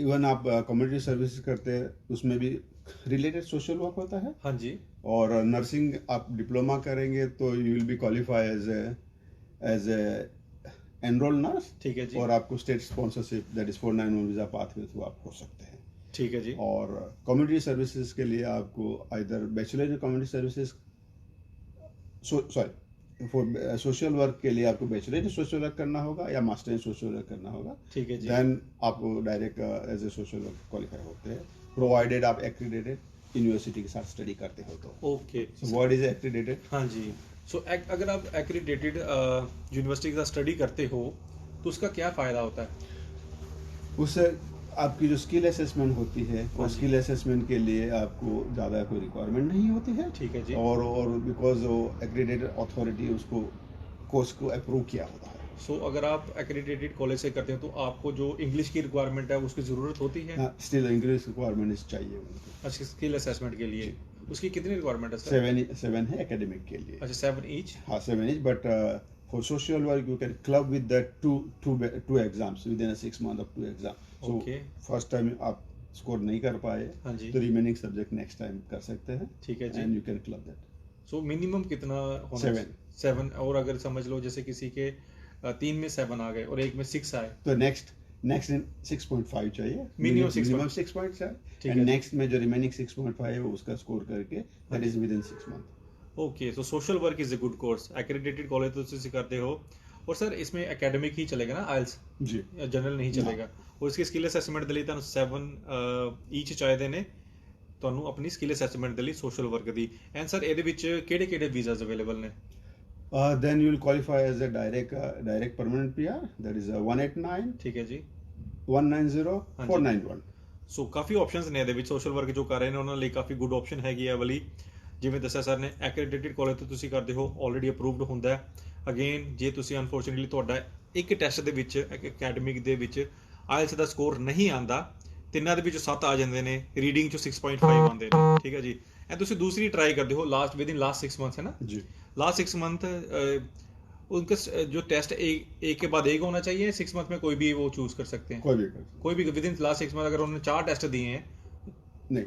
इवन आप कम्युनिटी सर्विस करते हैं उसमें भी रिलेटेड सोशल वर्क होता है। ਹਾਂਜੀ और नर्सिंग आप डिप्लोमा करेंगे तो you will be qualify as a enrol nurse. ठीक है जी। और आपको state sponsorship that is 491 visa pathway through आप हो सकते हैं। ठीक है जी। और कम्युनिटी सर्विसेज के लिए आपको either bachelor in community services sorry for social work के लिए आपको बैचलर इन सोशल वर्क करना होगा या मास्टर इन सोशल वर्क करना होगा। ठीक है जी। देन आप direct as a social work qualify होते हैं प्रोवाइडेड आप एक्रीडेटेड यूनिवर्सिटी के साथ स्टडी करते हो तो। Okay what is accredited? हाँ जी। सो अगर आप एक्रीडेटेड यूनिवर्सिटी का स्टडी करते हो तो उसका क्या फ़ायदा होता है? उससे आपकी जो स्किल असेसमेंट होती है हाँ और जी। स्किल असेसमेंट के लिए आपको ज़्यादा कोई रिक्वायरमेंट नहीं होती है। ठीक है जी। और बिकॉज वो एक्रीडेटेड अथॉरिटी उसको कोर्स को अप्रूव किया होता है। सो अगर आप एक्रीडेटेड कॉलेज से करते हो तो आपको जो इंग्लिश की रिक्वायरमेंट है उसकी ज़रूरत होती है? स्टिल इंग्लिश रिक्वायरमेंट चाहिए उनको। अच्छा, स्किल असेसमेंट के लिए उसकी कितनी रिक्वायरमेंट है सर? 7 है एकेडमिक के लिए। अच्छा, 7 ईच। हाँ 7 is, but for social work you can club with that two exams within a 6 month of 2 exams. So Okay. first time आप स्कोर नहीं कर पाए हाँ जी। तो रिमेनिंग सब्जेक्ट नेक्स्ट टाइम कर सकते हैं। ठीक है जी। And you can club that. So minimum कितना होना? 7। 7। और अगर समझ लो जैसे किसी के 3 में 7 आ गए और एक में 6 आए तो नेक्स्ट इन 6.5 चाहिए Minimum 6.5 6.5। ठीक एंड है। नेक्स्ट में जो रिमेनिंग 6.5 है वो उसका स्कोर करके that is with in 6 month. Okay. So social work is a good course. Accredited college तो ਤੁਸੀਂ ਕਰਦੇ ਹੋ। और सर इसमें एकेडमिक ही चलेगा ना, आइल्स जी। जनरल नहीं चलेगा। और इसकी स्किल ਅਸੈਸਮੈਂਟ ਦੇ ਲਈ ਤੁਹਾਨੂੰ 7 ਈਚ ਚਾਹੀਦੇ ਨੇ ਤੁਹਾਨੂੰ ਆਪਣੀ ਸਕਿੱਲ ਅਸੈਸਮੈਂਟ ਦੇ ਲਈ social work the. And sir ਇਹਦੇ ਵਿੱਚ ਕਿਹੜੇ ਵੀਜ਼ਾਸ ਅਵੇਲੇਬਲ ਨੇ? Then you will qualify as a direct permanent PR, that is 189 ਠੀਕ ਹੈ ਜੀ। 190 हाँ जी। 491। ਸੋ ਕਾਫੀ ਆਪਸ਼ਨਸ ਨੇ ਇਹਦੇ ਵਿੱਚ। ਸੋਸ਼ਲ ਵਰਕ ਜੋ ਕਰ ਰਹੇ ਨੇ ਉਹਨਾਂ ਲਈ ਕਾਫੀ ਗੁੱਡ ਆਪਸ਼ਨ ਹੈਗੀ ਹੈ ਇਹ ਵਾਲੀ। ਜਿਵੇਂ ਦੱਸਿਆ ਸਰ ਨੇ ਐਕ੍ਰੈਡਿਟੇਡ ਕਾਲਜ ਤੋਂ ਤੁਸੀਂ ਕਰਦੇ ਹੋ, ਆਲਰੇਡੀ ਅਪਰੂਵਡ ਹੁੰਦਾ ਹੈ। ਅਗੇਨ ਜੇ ਤੁਸੀਂ ਅਨਫੋਰਚੂਨੇਟਲੀ ਤੁਹਾਡਾ ਇੱਕ ਟੈਸਟ ਦੇ ਵਿੱਚ ਅਕੈਡਮਿਕ ਦੇ ਵਿੱਚ ਆਇਲਸ ਦਾ ਸਕੋਰ ਨਹੀਂ ਆਂਦਾ, ਤਿੰਨਾਂ ਦੇ ਵਿੱਚੋਂ 7 ਆ ਜਾਂਦੇ ਨੇ, ਰੀਡਿੰਗ ਚੋਂ 6.5 ਆਉਂਦੇ ਨੇ, ਠੀਕ ਹੈ ਜੀ। ਐਂਡ ਤੁਸੀਂ दूसरी ट्राई करते हो विद इन लास्ट 6 मंथ्स है ना जी। लास्ट 6 मंथ उनका जो टेस्ट एक के बाद एक होना चाहिए। 6 मंथ में कोई भी वो चूज कर सकते हैं? कोई भी कर सकते कोई भी विद इन लास्ट 6 मंथ अगर उन्होंने 4 टेस्ट दिए हैं नहीं,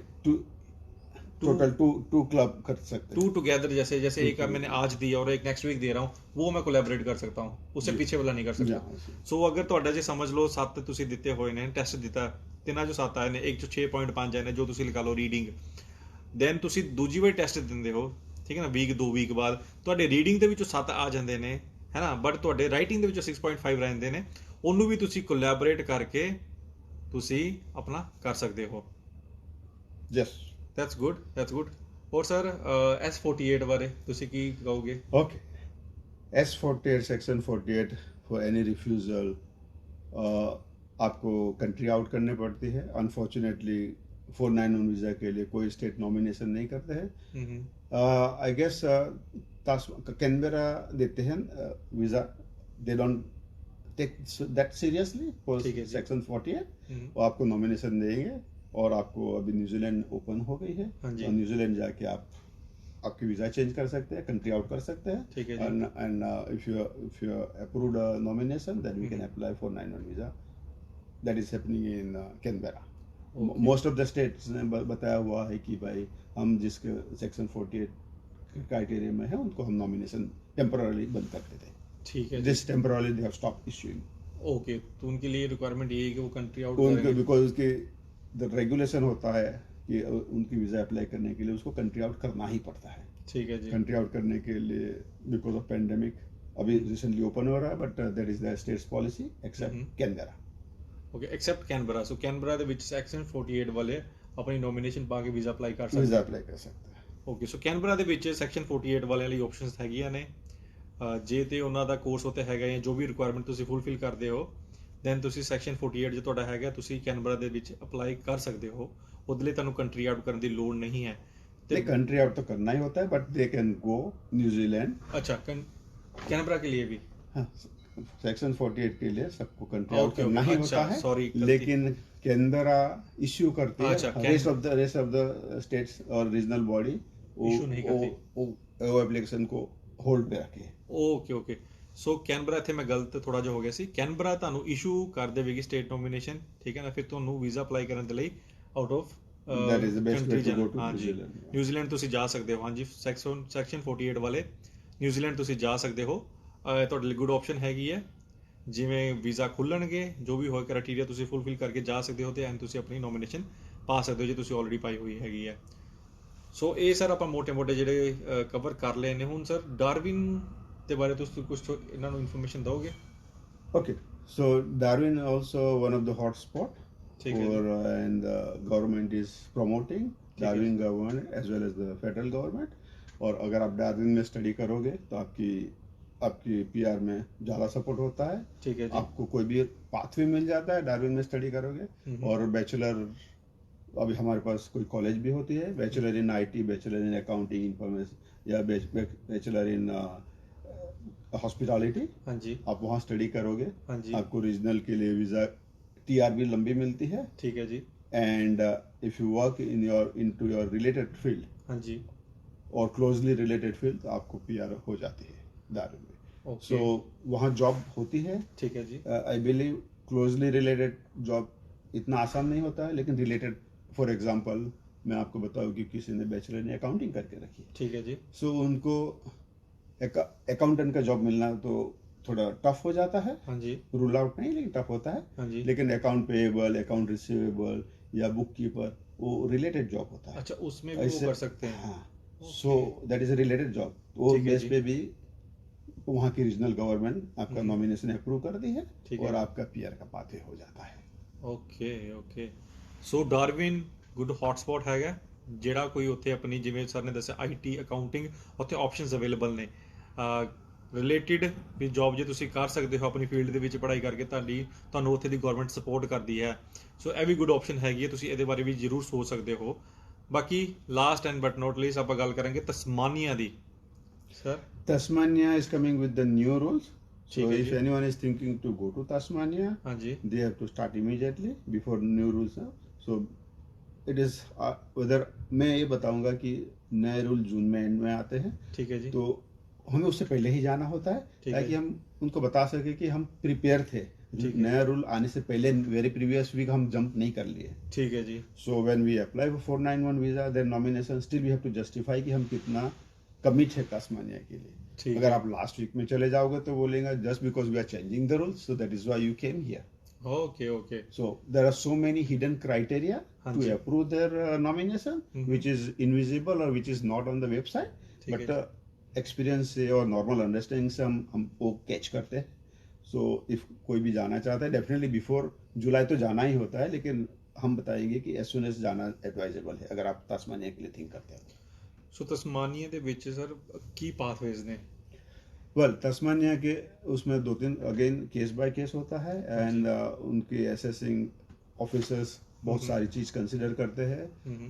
टोटल टू क्लब कर सकते हैं। 2 टुगेदर, जैसे एक मैंने आज दिया और एक नेक्स्ट वीक दे रहा हूँ, वो मैं कोलैबोरेट कर सकता हूँ, उससे पीछे वाला नहीं कर सकता। सो अगर ਤੁਹਾਡਾ ਜੇ ਸਮਝ ਲਓ 7 ਤੁਸੀਂ ਦਿੱਤੇ ਹੋਏ ਨੇ, ਟੈਸਟ ਦਿੱਤਾ, ਤਿੰਨਾਂ ਚੋਂ 7 ਆਏ ਨੇ, ਇੱਕ ਚੋਂ 6.5 ਆਏ ਨੇ ਜੋ ਤੁਸੀਂ ਲਗਾ ਲਓ ਰੀਡਿੰਗ, ਦੈਨ ਤੁਸੀਂ ਦੂਜੀ ਵਾਰ ਟੈਸਟ ਦਿੰਦੇ ਹੋ, ਠੀਕ ਹੈ ਨਾ, ਵੀਕ 2 ਵੀਕ ਬਾਅਦ ਤੁਹਾਡੇ ਰੀਡਿੰਗ ਦੇ ਵਿੱਚੋਂ 7 ਆ ਜਾਂਦੇ ਨੇ, ਹੈ ਨਾ, ਬਟ ਤੁਹਾਡੇ ਰਾਈਟਿੰਗ ਦੇ ਵਿੱਚੋਂ 6.5 ਰਹਿੰਦੇ ਨੇ, ਉਹਨੂੰ ਵੀ ਤੁਸੀਂ ਕੋਲੈਬੋਰੇਟ ਕਰਕੇ ਤੁਸੀਂ ਆਪਣਾ ਕਰ ਸਕਦੇ ਹੋ। Yes, That's good। और सर S48 ਬਾਰੇ ਤੁਸੀਂ ਕੀ ਕਹੋਗੇ? Okay. S48 section 48 for any refusal आपको कंट्री आउट करने पड़ती है। अनफॉर्चुनेटली 491 वीज़ा के लिए कोई स्टेट नॉमिनेशन नहीं करते हैं। आई गेस कैनबेरा देते हैं visa, they don't take that seriously for ठीक है जी। सेक्शन 48। वो आपको नॉमिनेशन देंगे और आपको अभी न्यूजीलैंड ओपन हो गई है हाँ जी। और न्यूजीलैंड जाके आप आपकी वीज़ा चेंज कर सकते हैं, कंट्री आउट कर सकते हैं। ठीक है जी। And if you approved nomination then we can apply for 91 visa that is happening in Canberra. Most of the states ने बताया हुआ है कि भाई हम जिसके सेक्शन 48 क्राइटेरिया में है उनको हम नॉमिनेशन टेम्पररी बंद कर देते हैं। ठीक है this temporary they have stop issuing. Okay, तो उनके लिए रिक्वायरमेंट यही है कि वो कंट्री आउट उनके करेंगे। बिकॉज उसके द रेगुलेशन होता है कि उनकी वीज़ा अप्लाई करने के लिए उसको कंट्री आउट करना ही पड़ता है। ठीक है जी। कंट्री आउट करने के लिए बिकॉज ऑफ पेंडेमिक अभी रिसेंटली ओपन हो रहा है, but that is the state's policy except Canberra. Okay, except Canberra. So Canberra ਦੇ ਵਿੱਚ ਸੈਕਸ਼ਨ 48 ਵਾਲੇ ਆਪਣੀ ਨੋਮੀਨੇਸ਼ਨ ਪਾ ਕੇ ਵੀਜ਼ਾ ਅਪਲਾਈ ਕਰ ਸਕਦੇ वीज़ा अप्लाई कर सकते हैं। ਓਕੇ। ਸੋ ਕੈਨਬਰਾ ਦੇ ਵਿੱਚ ਸੈਕਸ਼ਨ 48 ਵਾਲਿਆਂ ਲਈ ਆਪਸ਼ਨਸ ਹੈਗੀਆਂ ਨੇ। ਜੇ ਤੇ ਉਹਨਾਂ ਦਾ ਕੋਰਸ ਉੱਤੇ ਹੈਗਾ ਜਾਂ ਜੋ ਵੀ ਰਿਕੁਆਇਰਮੈਂਟ ਤੁਸੀਂ ਫੁੱਲਫਿਲ ਕਰਦੇ ਹੋ, ਦੈਨ ਤੁਸੀਂ ਸੈਕਸ਼ਨ 48 ਜੇ ਤੁਹਾਡਾ ਹੈਗਾ ਤੁਸੀਂ ਕੈਨਬਰਾ ਦੇ ਵਿੱਚ ਅਪਲਾਈ ਕਰ ਸਕਦੇ ਹੋ। ਉਹਦੇ ਲਈ ਤੁਹਾਨੂੰ ਕੰਟਰੀ ਆਊਟ ਕਰਨ ਦੀ ਲੋੜ ਨਹੀਂ ਹੈ। नहीं, कंट्री आउट तो करना ही होता है, but they can go New Zealand. अच्छा, कैनबरा के लिए भी सेक्शन 48 के लिए सबको कंट्री आउट ओके, करना ओके, ही अच्छा, होता है। सॉरी, गलती। लेकिन कैनबेरा इश्यू करती अच्छा, है, रेस्ट ऑफ द स्टेट्स और रीजनल बॉडी Issue नहीं करती। वो ਉਹ ਐਪਲੀਕੇਸ਼ਨ को होल्ड पे रखे। ਓਕੇ ਓਕੇ ਸੋ ਕੈਨਬਰਾ ਇੱਥੇ ਮੈਂ ਗਲਤ ਥੋੜਾ ਜਿਹਾ ਹੋ ਗਿਆ ਸੀ। ਕੈਨਬਰਾ ਤੁਹਾਨੂੰ ਇਸ਼ੂ ਕਰ ਦੇਵੇਗੀ ਸਟੇਟ ਨੋਮੀਨੇਸ਼ਨ, ਠੀਕ ਹੈ ਨਾ, ਫਿਰ ਤੁਹਾਨੂੰ ਵੀਜ਼ਾ ਅਪਲਾਈ ਕਰਨ ਦੇ ਲਈ out of That is the best way country to go to ਹਾਂਜੀ New Zealand. ਨਿਊਜ਼ੀਲੈਂਡ ਤੁਸੀਂ ਜਾ ਸਕਦੇ ਹੋ। ਹਾਂਜੀ ਸੈਕਸ਼ਨ 48 ਵਾਲੇ ਨਿਊਜ਼ੀਲੈਂਡ ਤੁਸੀਂ ਜਾ ਸਕਦੇ ਹੋ। ਤੁਹਾਡੇ ਲਈ ਗੁੱਡ ਆਪਸ਼ਨ ਹੈਗੀ ਹੈ। ਜਿਵੇਂ ਵੀਜ਼ਾ ਖੁੱਲਣਗੇ ਜੋ ਵੀ ਹੋਏ ਕ੍ਰਾਈਟੇਰੀਆ ਤੁਸੀਂ ਫੁੱਲਫਿਲ ਕਰਕੇ ਜਾ ਸਕਦੇ ਹੋ ਤੇ ਐਂਡ ਤੁਸੀਂ ਆਪਣੀ ਨੋਮੀਨੇਸ਼ਨ ਪਾ ਸਕਦੇ ਹੋ ਜੇ ਤੁਸੀਂ ਆਲਰੇਡੀ ਪਾਈ ਹੋਈ ਹੈਗੀ ਹੈ। ਸੋ ਇਹ ਸਰ ਆਪਾਂ ਮੋਟੇ-ਮੋਟੇ ਜਿਹੜੇ ਕਵਰ ਕਰ ਲਏ ਨੇ। ਹੁਣ ਸਰ ਡਾਰਵਿਨ ਦੇ ਬਾਰੇ ਤੁਸੀਂ ਕੁਝ ਇਹਨਾਂ ਨੂੰ ਇਨਫੋਰਮੇਸ਼ਨ ਦਿਓਗੇ? Okay, so Darwin also one of the hotspot ठीक है for and the government is promoting है Darwin government as well as the federal government. और अगर आप डार्विन में स्टडी करोगे तो आपकी आपकी पीआर में ज़्यादा सपोर्ट होता है। ठीक है जी। आपको कोई भी पाथवे मिल जाता है डार्विन में स्टडी करोगे। और बैचलर अभी हमारे पास कोई कॉलेज भी होती है, bachelor in IT, bachelor in accounting information या बैचलर इन हॉस्पिटैलिटी। हाँ जी आप वहाँ स्टडी करोगे। हाँ जी आपको रीजनल के लिए वीज़ा टीआर भी लंबी मिलती है। ठीक है जी। And if you work into your related field हाँ जी और क्लोजली रिलेटेड फील्ड तो आपको पीआर हो जाती है दारुन में। ओके सो वहाँ जॉब होती है। ठीक है जी। I believe closely related job इतना आसान नहीं होता है, लेकिन रिलेटेड फॉर एग्जांपल मैं आपको बताऊँ कि किसी ने बैचलर ने अकाउंटिंग करके रखी है, ठीक है जी। सो उनको अकाउंटेंट का जॉब मिलना तो थोड़ा टफ हो जाता है। हाँ जी रूल आउट नहीं, लेकिन टफ होता है। हाँ जी। लेकिन अकाउंट पेएबल, अकाउंट रिसीवेबल या बुक कीपर वो रिलेटेड जॉब होता है। अच्छा उसमें भी वो ऐसे- कर सकते हैं। हाँ, सो that is a related job. वो ठीक है बेस जी। पे भी वहाँ की रीजनल गवर्नमेंट आपका नॉमिनेशन अप्रूव कर दी है ठीक और है। आपका पीआर का पाथवे हो जाता है। Okay okay so Darwin good hotspot ਹੈਗਾ। ਜਿਹੜਾ ਕੋਈ ਉੱਥੇ ਆਪਣੀ ਜਿਵੇਂ ਸਰ ਨੇ ਦੱਸਿਆ ਆਈਟੀ ਅਕਾਊਂਟਿੰਗ ਉੱਥੇ ਆਪਸ਼ਨਸ ਅਵੇਲੇਬਲ ਨੇ ਰਿਲੇਟਿਡ ਵੀ ਜੌਬ ਜੇ ਤੁਸੀਂ ਕਰ ਸਕਦੇ ਹੋ ਆਪਣੀ ਫੀਲਡ ਦੇ ਵਿੱਚ ਪੜ੍ਹਾਈ ਕਰਕੇ ਤੁਹਾਨੂੰ ਉੱਥੇ ਦੀ ਗਵਰਨਮੈਂਟ ਸਪੋਰਟ ਕਰਦੀ ਹੈ। ਸੋ ਇਹ ਵੀ ਗੁੱਡ ਆਪਸ਼ਨ ਹੈਗੀ ਹੈ, ਤੁਸੀਂ ਇਹਦੇ ਬਾਰੇ ਵੀ ਜ਼ਰੂਰ ਸੋਚ ਸਕਦੇ ਹੋ। ਬਾਕੀ last and but not least ਆਪਾਂ ਗੱਲ ਕਰਾਂਗੇ Tasmania the. Sir Tasmania is coming with the new rules. So ठीक है if ji. anyone is thinking to go to Tasmania, हाँ जी they have to start immediately before new rules are. So it is whether मैं ये बताऊंगा कि नए rule जून में and में आते हैं, ठीक है जी तो हमें उससे पहले ही जाना होता है ठीक है। ताकि हम उनको बता सके कि हम प्रिपेयर थे। ठीक है। नया रूल आने से पहले वेरी प्रीवियस वीक हम जंप नहीं कर लिए। ठीक है जी so when we apply for 491 visa then nomination still we have to justify कि हम कितना कमिट है तास्मानिया के लिए। ठीक अगर है। आप लास्ट वीक में चले जाओगे तो बोलेंगे just because we are changing the rules so that is why you came here. Okay okay So there are so many hidden criteria हाँ to जी। approve their nomination, which is invisible or which is not on the website. ठीक But है। experience से और normal understanding से हम वो catch करते हैं। So if कोई भी जाना चाहता है definitely before जुलाई तो जाना ही होता है, लेकिन हम बताएंगे कि as soon as जाना advisable है अगर आप तास्मानिया के लिए थिंक करते हैं। ਸੋ ਤਸਮਾਨੀਆ ਦੇ ਵਿੱਚ ਸਰ ਕੀ ਪਾਥਵੇਜ਼ ਨੇ? वेल तस्मानिया के उसमें दो तीन अगेन केस बाय केस होता है एंड उनके असेसिंग ऑफिसर्स बहुत सारी चीज कंसिडर करते हैं।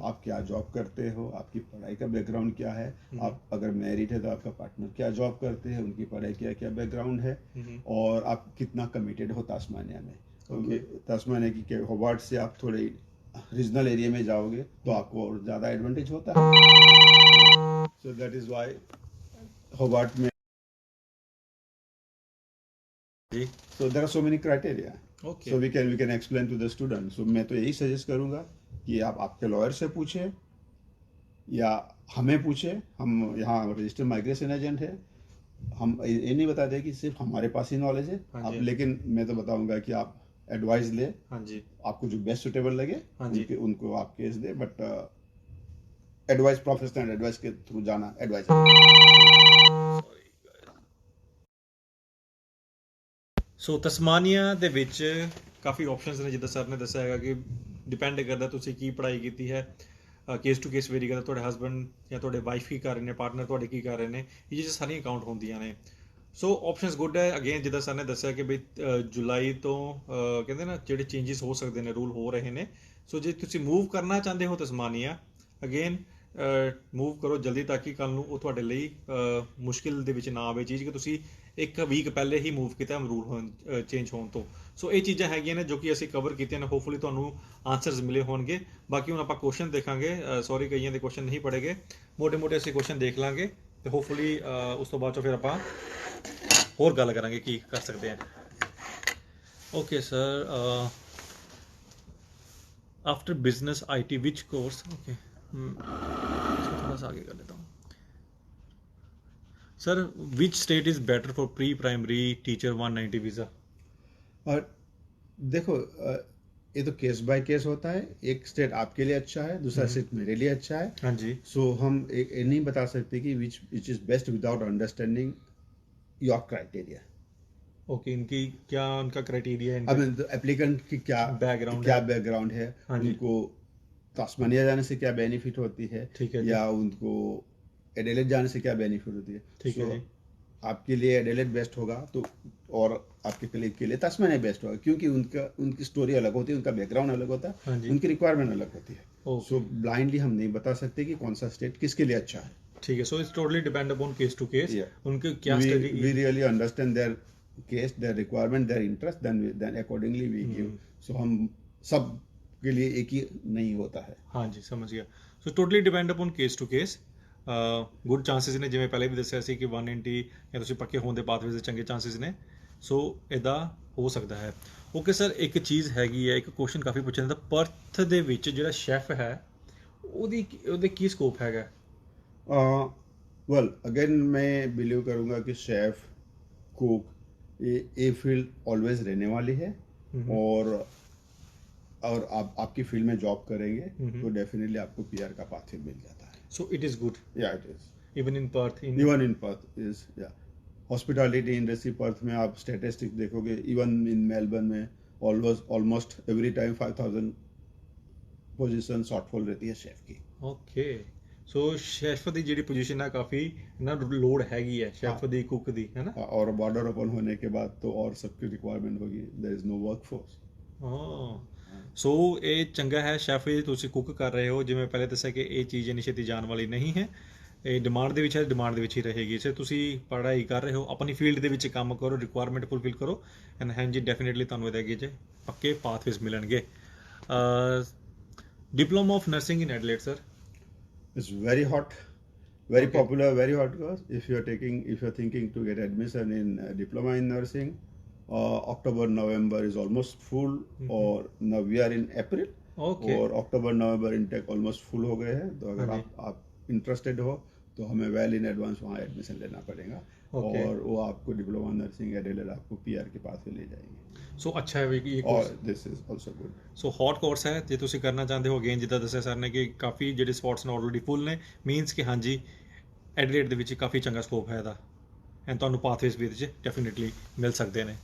आप क्या जॉब करते हो, आपकी पढ़ाई का बैकग्राउंड क्या है, आप अगर मैरिड है तो आपका पार्टनर क्या जॉब करते हैं, उनकी पढ़ाई क्या क्या बैकग्राउंड है, और आप कितना कमिटेड हो तास्मानिया में। Okay. तास्मानिया की होबार्ट से आप थोड़े रीजनल एरिया में जाओगे तो आपको और ज़्यादा एडवांटेज होता है। So that is why Hobart में जी so there are so many criteria. Okay So we can explain to the student. So मैं तो यही सजेस्ट करूंगा कि आप आपके लॉयर से पूछे या हमें पूछे। हम यहाँ रजिस्टर्ड माइग्रेशन एजेंट है, हम ये नहीं बता दें कि सिर्फ हमारे पास ही नॉलेज है। हाँ आप जी। लेकिन मैं तो बताऊंगा कि आप एडवाइस ले, हाँ जी आपको जो बेस्ट सुटेबल लगे हाँ जी। उनको आप case they. But advice professional advice के थ्रू जाना एडवाइस। ਸੋ ਤਸਮਾਨੀਆ ਦੇ ਵਿੱਚ ਕਾਫੀ ਆਪਸ਼ਨਸ ਨੇ, ਜਿੱਦਾਂ ਸਰ ਨੇ ਦੱਸਿਆ ਹੈਗਾ ਕਿ ਡਿਪੈਂਡ ਕਰਦਾ ਤੁਸੀਂ ਕੀ ਪੜ੍ਹਾਈ ਕੀਤੀ ਹੈ। ਕੇਸ ਟੂ ਕੇਸ ਵੇਰੀ ਕਰਦਾ, ਤੁਹਾਡੇ ਹਸਬੰਡ ਜਾਂ ਤੁਹਾਡੇ ਵਾਈਫ ਕੀ ਕਰ ਰਹੇ ਨੇ, ਪਾਰਟਨਰ ਤੁਹਾਡੇ ਕੀ ਕਰ ਰਹੇ ਨੇ, ਇਹ ਚੀਜ਼ਾਂ ਸਾਰੀਆਂ ਕਾਊਂਟ ਹੁੰਦੀਆਂ ਨੇ। ਸੋ ਆਪਸ਼ਨਸ ਗੁੱਡ ਹੈ। ਅਗੇਨ ਜਿੱਦਾਂ ਸਰ ਨੇ ਦੱਸਿਆ ਕਿ ਬਈ ਜੁਲਾਈ ਤੋਂ ਕਹਿੰਦੇ ਨਾ ਜਿਹੜੇ ਚੇਂਜਸ ਹੋ ਸਕਦੇ ਨੇ, ਰੂਲ ਹੋ ਰਹੇ ਨੇ। ਸੋ ਜੇ ਤੁਸੀਂ ਮੂਵ ਕਰਨਾ ਚਾਹੁੰਦੇ ਹੋ ਤਸਮਾਨੀਆ, ਅਗੇਨ ਮੂਵ ਕਰੋ ਜਲਦੀ ਤਾਂ ਕਿ ਕੱਲ੍ਹ ਨੂੰ ਉਹ ਤੁਹਾਡੇ ਲਈ ਮੁਸ਼ਕਿਲ ਦੇ ਵਿੱਚ ਨਾ ਆਵੇ ਚੀਜ਼ ਕਿ ਤੁਸੀਂ ਇੱਕ ਵੀਕ ਪਹਿਲੇ ਹੀ ਮੂਵ ਕੀਤਾ ਰੂਲ ਚੇਂਜ ਹੋਣ ਤੋਂ। ਸੋ ਇਹ ਚੀਜ਼ਾਂ ਹੈਗੀਆਂ ਨੇ ਜੋ ਕਿ ਅਸੀਂ ਕਵਰ ਕੀਤੀਆਂ ਨੇ। ਹੋਪਫੁਲੀ ਤੁਹਾਨੂੰ ਆਨਸਰਸ ਮਿਲੇ ਹੋਣਗੇ। ਬਾਕੀ ਹੁਣ ਆਪਾਂ ਕੁਐਸਚਨ ਦੇਖਾਂਗੇ। ਸੌਰੀ ਕਈਆਂ ਦੇ ਕੁਐਸਚਨ ਨਹੀਂ ਪੜ੍ਹੇਗੇ, ਮੋਟੇ ਮੋਟੇ ਅਸੀਂ ਕੁਐਸਚਨ ਦੇਖ ਲਾਂਗੇ ਤੇ ਹੋਪਫੁਲੀ ਉਸ ਤੋਂ ਬਾਅਦ ਚੋਂ ਫਿਰ ਆਪਾਂ ਹੋਰ ਗੱਲ ਕਰਾਂਗੇ ਕੀ ਕਰ ਸਕਦੇ ਹਾਂ। Okay sir, after business IT which course, okay इसको थोड़ा सा आगे कर लेता हूँ। Sir which state is better for pre primary teacher 190 visa? और देखो ये तो केस बाय केस होता है, एक स्टेट आपके लिए अच्छा है, दूसरा स्टेट मेरे लिए अच्छा है। हाँ जी। सो हम ये नहीं बता सकते कि which is best without understanding your criteria. Okay, इनकी क्या उनका क्राइटेरिया है? अब एप्लीकेंट की क्या बैकग्राउंड क्या है? बैकग्राउंड है, हाँ जी। उनको तास्मानिया जाने से क्या बेनिफिट होती है, ठीक है जी। या उनको एडिलेड जाने से क्या बेनिफिट होती है। ठीक है So, जी। आपके लिए एडिलेड बेस्ट होगा तो, और आपके कलीग के लिए तास्मानिया बेस्ट होगा, क्योंकि उनकी स्टोरी अलग होती है, उनका बैकग्राउंड अलग होता हाँ है, जी। उनकी रिक्वायरमेंट अलग होती है। Okay. सो ब्लाइंडली हम नहीं बता सकते कि कौन सा स्टेट किसके लिए अच्छा है। ठीक है, so it's totally depend upon case to case. उनके क्या we study. really understand their case, their requirement, their interest, then accordingly we give। so हम सब के लिए एक ही नहीं होता है। हाँ जी, समझ ਗਿਆ। So totally depend upon case to case. Good chances ਨੇ, ਜਿਵੇਂ ਪਹਿਲੇ ਵੀ ਦੱਸਿਆ ਸੀ ਕਿ 190 ਜਾਂ ਤੁਸੀਂ ਪੱਕੇ ਹੋਣ ਦੇ ਪਾਥਵੇਜ਼ ਦੇ ਚੰਗੇ ਚਾਂਸਸ ਨੇ। ਸੋ ਇਦਾਂ ਹੋ ਸਕਦਾ ਹੈ। ਓਕੇ ਸਰ, ਇੱਕ ਚੀਜ਼ ਹੈਗੀ ਹੈ, ਇੱਕ ਕੁਐਸਚਨ ਕਾਫੀ ਪੁੱਛਿਆ ਜਾਂਦਾ, ਪਰਥ ਦੇ ਵਿੱਚ ਜਿਹੜਾ ਸ਼ੈਫ ਹੈ ਉਹਦੇ ਕੀ ਸਕੋਪ ਹੈਗਾ? वेल अगेन मैं बिलीव करूँगा कि शेफ कुक ये फील्ड ऑलवेज रहने वाली है। और आप आपकी फील्ड में जॉब करेंगे तो डेफिनेटली आपको पीआर का पाथवे मिल जाता है। सो इट इज़ गुड या it is even in Perth. Even in Perth is या हॉस्पिटैलिटी इंडस्ट्री पर्थ में आप स्टैटिस्टिक्स देखोगे, इवन इन मेलबर्न में almost every time 5000 position shortfall रहती है शेफ की। ਓਕੇ, ਸੋ ਸ਼ੈਫ ਦੀ ਜਿਹੜੀ ਪੋਜੀਸ਼ਨ ਹੈ ਕਾਫੀ ਨਾ ਲੋਡ ਹੈਗੀ ਹੈ ਸ਼ੈਫ ਦੀ, ਕੁੱਕ ਦੀ, ਹੈ ਨਾ। और बॉर्डर ओपन होने के बाद तो और सबकी रिक्वायरमेंट होगी, there is no work force. So ਇਹ ਚੰਗਾ ਹੈ ਸ਼ੈਫ ਇਹ ਤੁਸੀਂ ਕੁੱਕ ਕਰ ਰਹੇ ਹੋ, ਜਿਵੇਂ ਪਹਿਲੇ ਦੱਸਿਆ ਕਿ ਇਹ ਚੀਜ਼ ਇੰਨੀ ਛੇਤੀ ਜਾਣ ਵਾਲੀ ਨਹੀਂ ਹੈ, ਇਹ ਡਿਮਾਂਡ ਦੇ ਵਿੱਚ ਹੈ, ਡਿਮਾਂਡ ਦੇ ਵਿੱਚ ਹੀ ਰਹੇਗੀ। ਸੋ ਤੁਸੀਂ ਪੜ੍ਹਾਈ ਕਰ ਰਹੇ ਹੋ, ਆਪਣੀ ਫੀਲਡ ਦੇ ਵਿੱਚ ਕੰਮ ਕਰੋ, ਰਿਕੁਆਇਰਮੈਂਟ ਫੁਲਫਿਲ ਕਰੋ, ਐਂਡ ਹਾਂਜੀ ਡੈਫੀਨੇਟਲੀ ਤੁਹਾਨੂੰ ਇਹਦੇ ਅੱਗੇ 'ਚ ਪੱਕੇ ਪਾਥਵੇਜ਼ ਮਿਲਣਗੇ। Diploma of nursing in Adelaide sir? It's very hot, very Okay. popular, very hot course. If you're thinking to get admission in diploma in nursing, October November is almost full, or now we are in April, Okay. और October November intake almost full हो गए हैं। तो अगर हाँ आप interested हो तो हमें वेल इन एडवांस वहाँ एडमिशन लेना पड़ेगा। Okay. और वो आपको डिप्लोमा नर्सिंग एडलेड आपको पीआर के पास ले जाएंगे। ਸੋ ਅੱਛਾ ਹੈ ਵੀ ਇਹ और course. This is also good. So hot course ਹੈ, ਜੇ ਤੁਸੀਂ ਕਰਨਾ ਚਾਹੁੰਦੇ ਹੋ, ਅਗੇਨ ਜਿੱਦਾਂ ਦੱਸਿਆ ਸਰ ਨੇ ਕਿ ਕਾਫੀ ਜਿਹੜੇ ਸਪੌਟਸ ਨੇ ਆਲਰੇਡੀ ਫੁੱਲ ਨੇ, ਮੀਨਸ ਕਿ ਹਾਂਜੀ ਐਡਲੇਡ ਦੇ ਵਿੱਚ ਕਾਫੀ ਚੰਗਾ ਸਕੋਪ ਹੈ ਇਹਦਾ, ਐਂਡ ਤੁਹਾਨੂੰ ਪਾਥਵੇਜ਼ ਵੀ ਇਹਦੇ 'ਚ ਡੈਫੀਨੇਟਲੀ ਮਿਲ ਸਕਦੇ ਨੇ।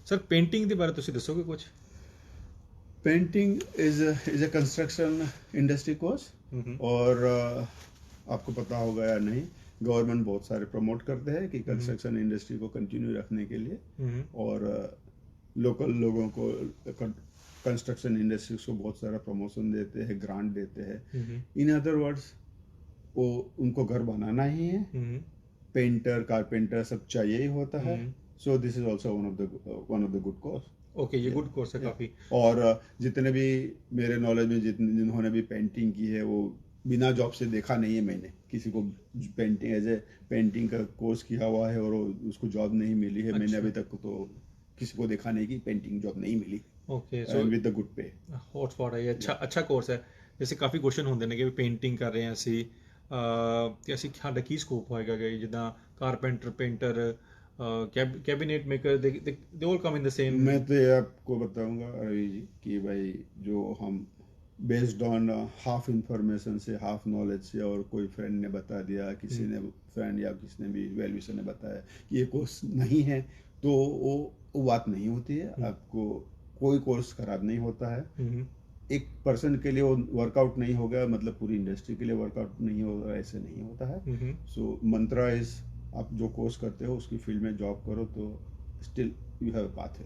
ਸਰ ਪੇਂਟਿੰਗ ਦੇ ਬਾਰੇ ਤੁਸੀਂ ਦੱਸੋਗੇ ਕੁਝ? Painting is a construction industry course, और आपको पता होगा या नहीं, गवर्नमेंट बहुत सारे प्रमोट करते हैं कि कंस्ट्रक्शन इंडस्ट्री को कंटिन्यू रखने के लिए, और लोकल लोगों को कंस्ट्रक्शन इंडस्ट्री को बहुत सारा प्रमोशन देते हैं, ग्रांट देते हैं। इन अदर वर्ड्स वो उनको घर बनाना ही है, पेंटर कारपेंटर सब चाहिए ही होता है। So this is also one of the good course. Okay, ये गुड कोर्स है काफ़ी। और जितने भी मेरे नॉलेज में जिन्होंने भी पेंटिंग की है, वो बिना जॉब से देखा नहीं है मैंने किसी को पेंटिंग एज ए पेंटिंग का कोर्स किया हुआ है और उसको जॉब नहीं मिली है। मैंने अभी तक तो किसी को देखा नहीं कि पेंटिंग जॉब नहीं मिली। Okay, so with the good pay hot spot ਹੈ ਇਹ, ਅੱਛਾ ਕੋਰਸ ਹੈ। ਜੈਸੇ ਕਾਫੀ ਕੁਐਸਚਨ ਹੁੰਦੇ ਨੇ ਕਿ ਪੇਂਟਿੰਗ ਕਰ ਰਹੇ ਹਾਂ ਅਸੀਂ, ਤੇ ਅਸੀਂ ਸਾਡਾ ਕੀ ਸਕੋਪ ਹੋਏਗਾ ਕਿ ਜਿੱਦਾਂ carpenter, painter, cabinet maker, they all come in the same. मैं तो ये आपको बताऊंगा रवि जी कि भाई जो हम बेस्ड ऑन हाफ इंफॉर्मेशन से, हाफ नॉलेज से, और कोई फ्रेंड ने बता दिया, किसी ने फ्रेंड या किसी ने भी वेल विशर ने बताया कि ये कोर्स नहीं है, तो वो बात नहीं होती है। आपको कोई कोर्स खराब नहीं होता है। एक पर्सन के लिए वो वर्कआउट नहीं होगा मतलब पूरी इंडस्ट्री के लिए वर्कआउट नहीं होगा, ऐसे नहीं होता है। सो मंत्रा इज, आप जो कोर्स करते हो उसकी फील्ड में जॉब करो तो still you have a pathway.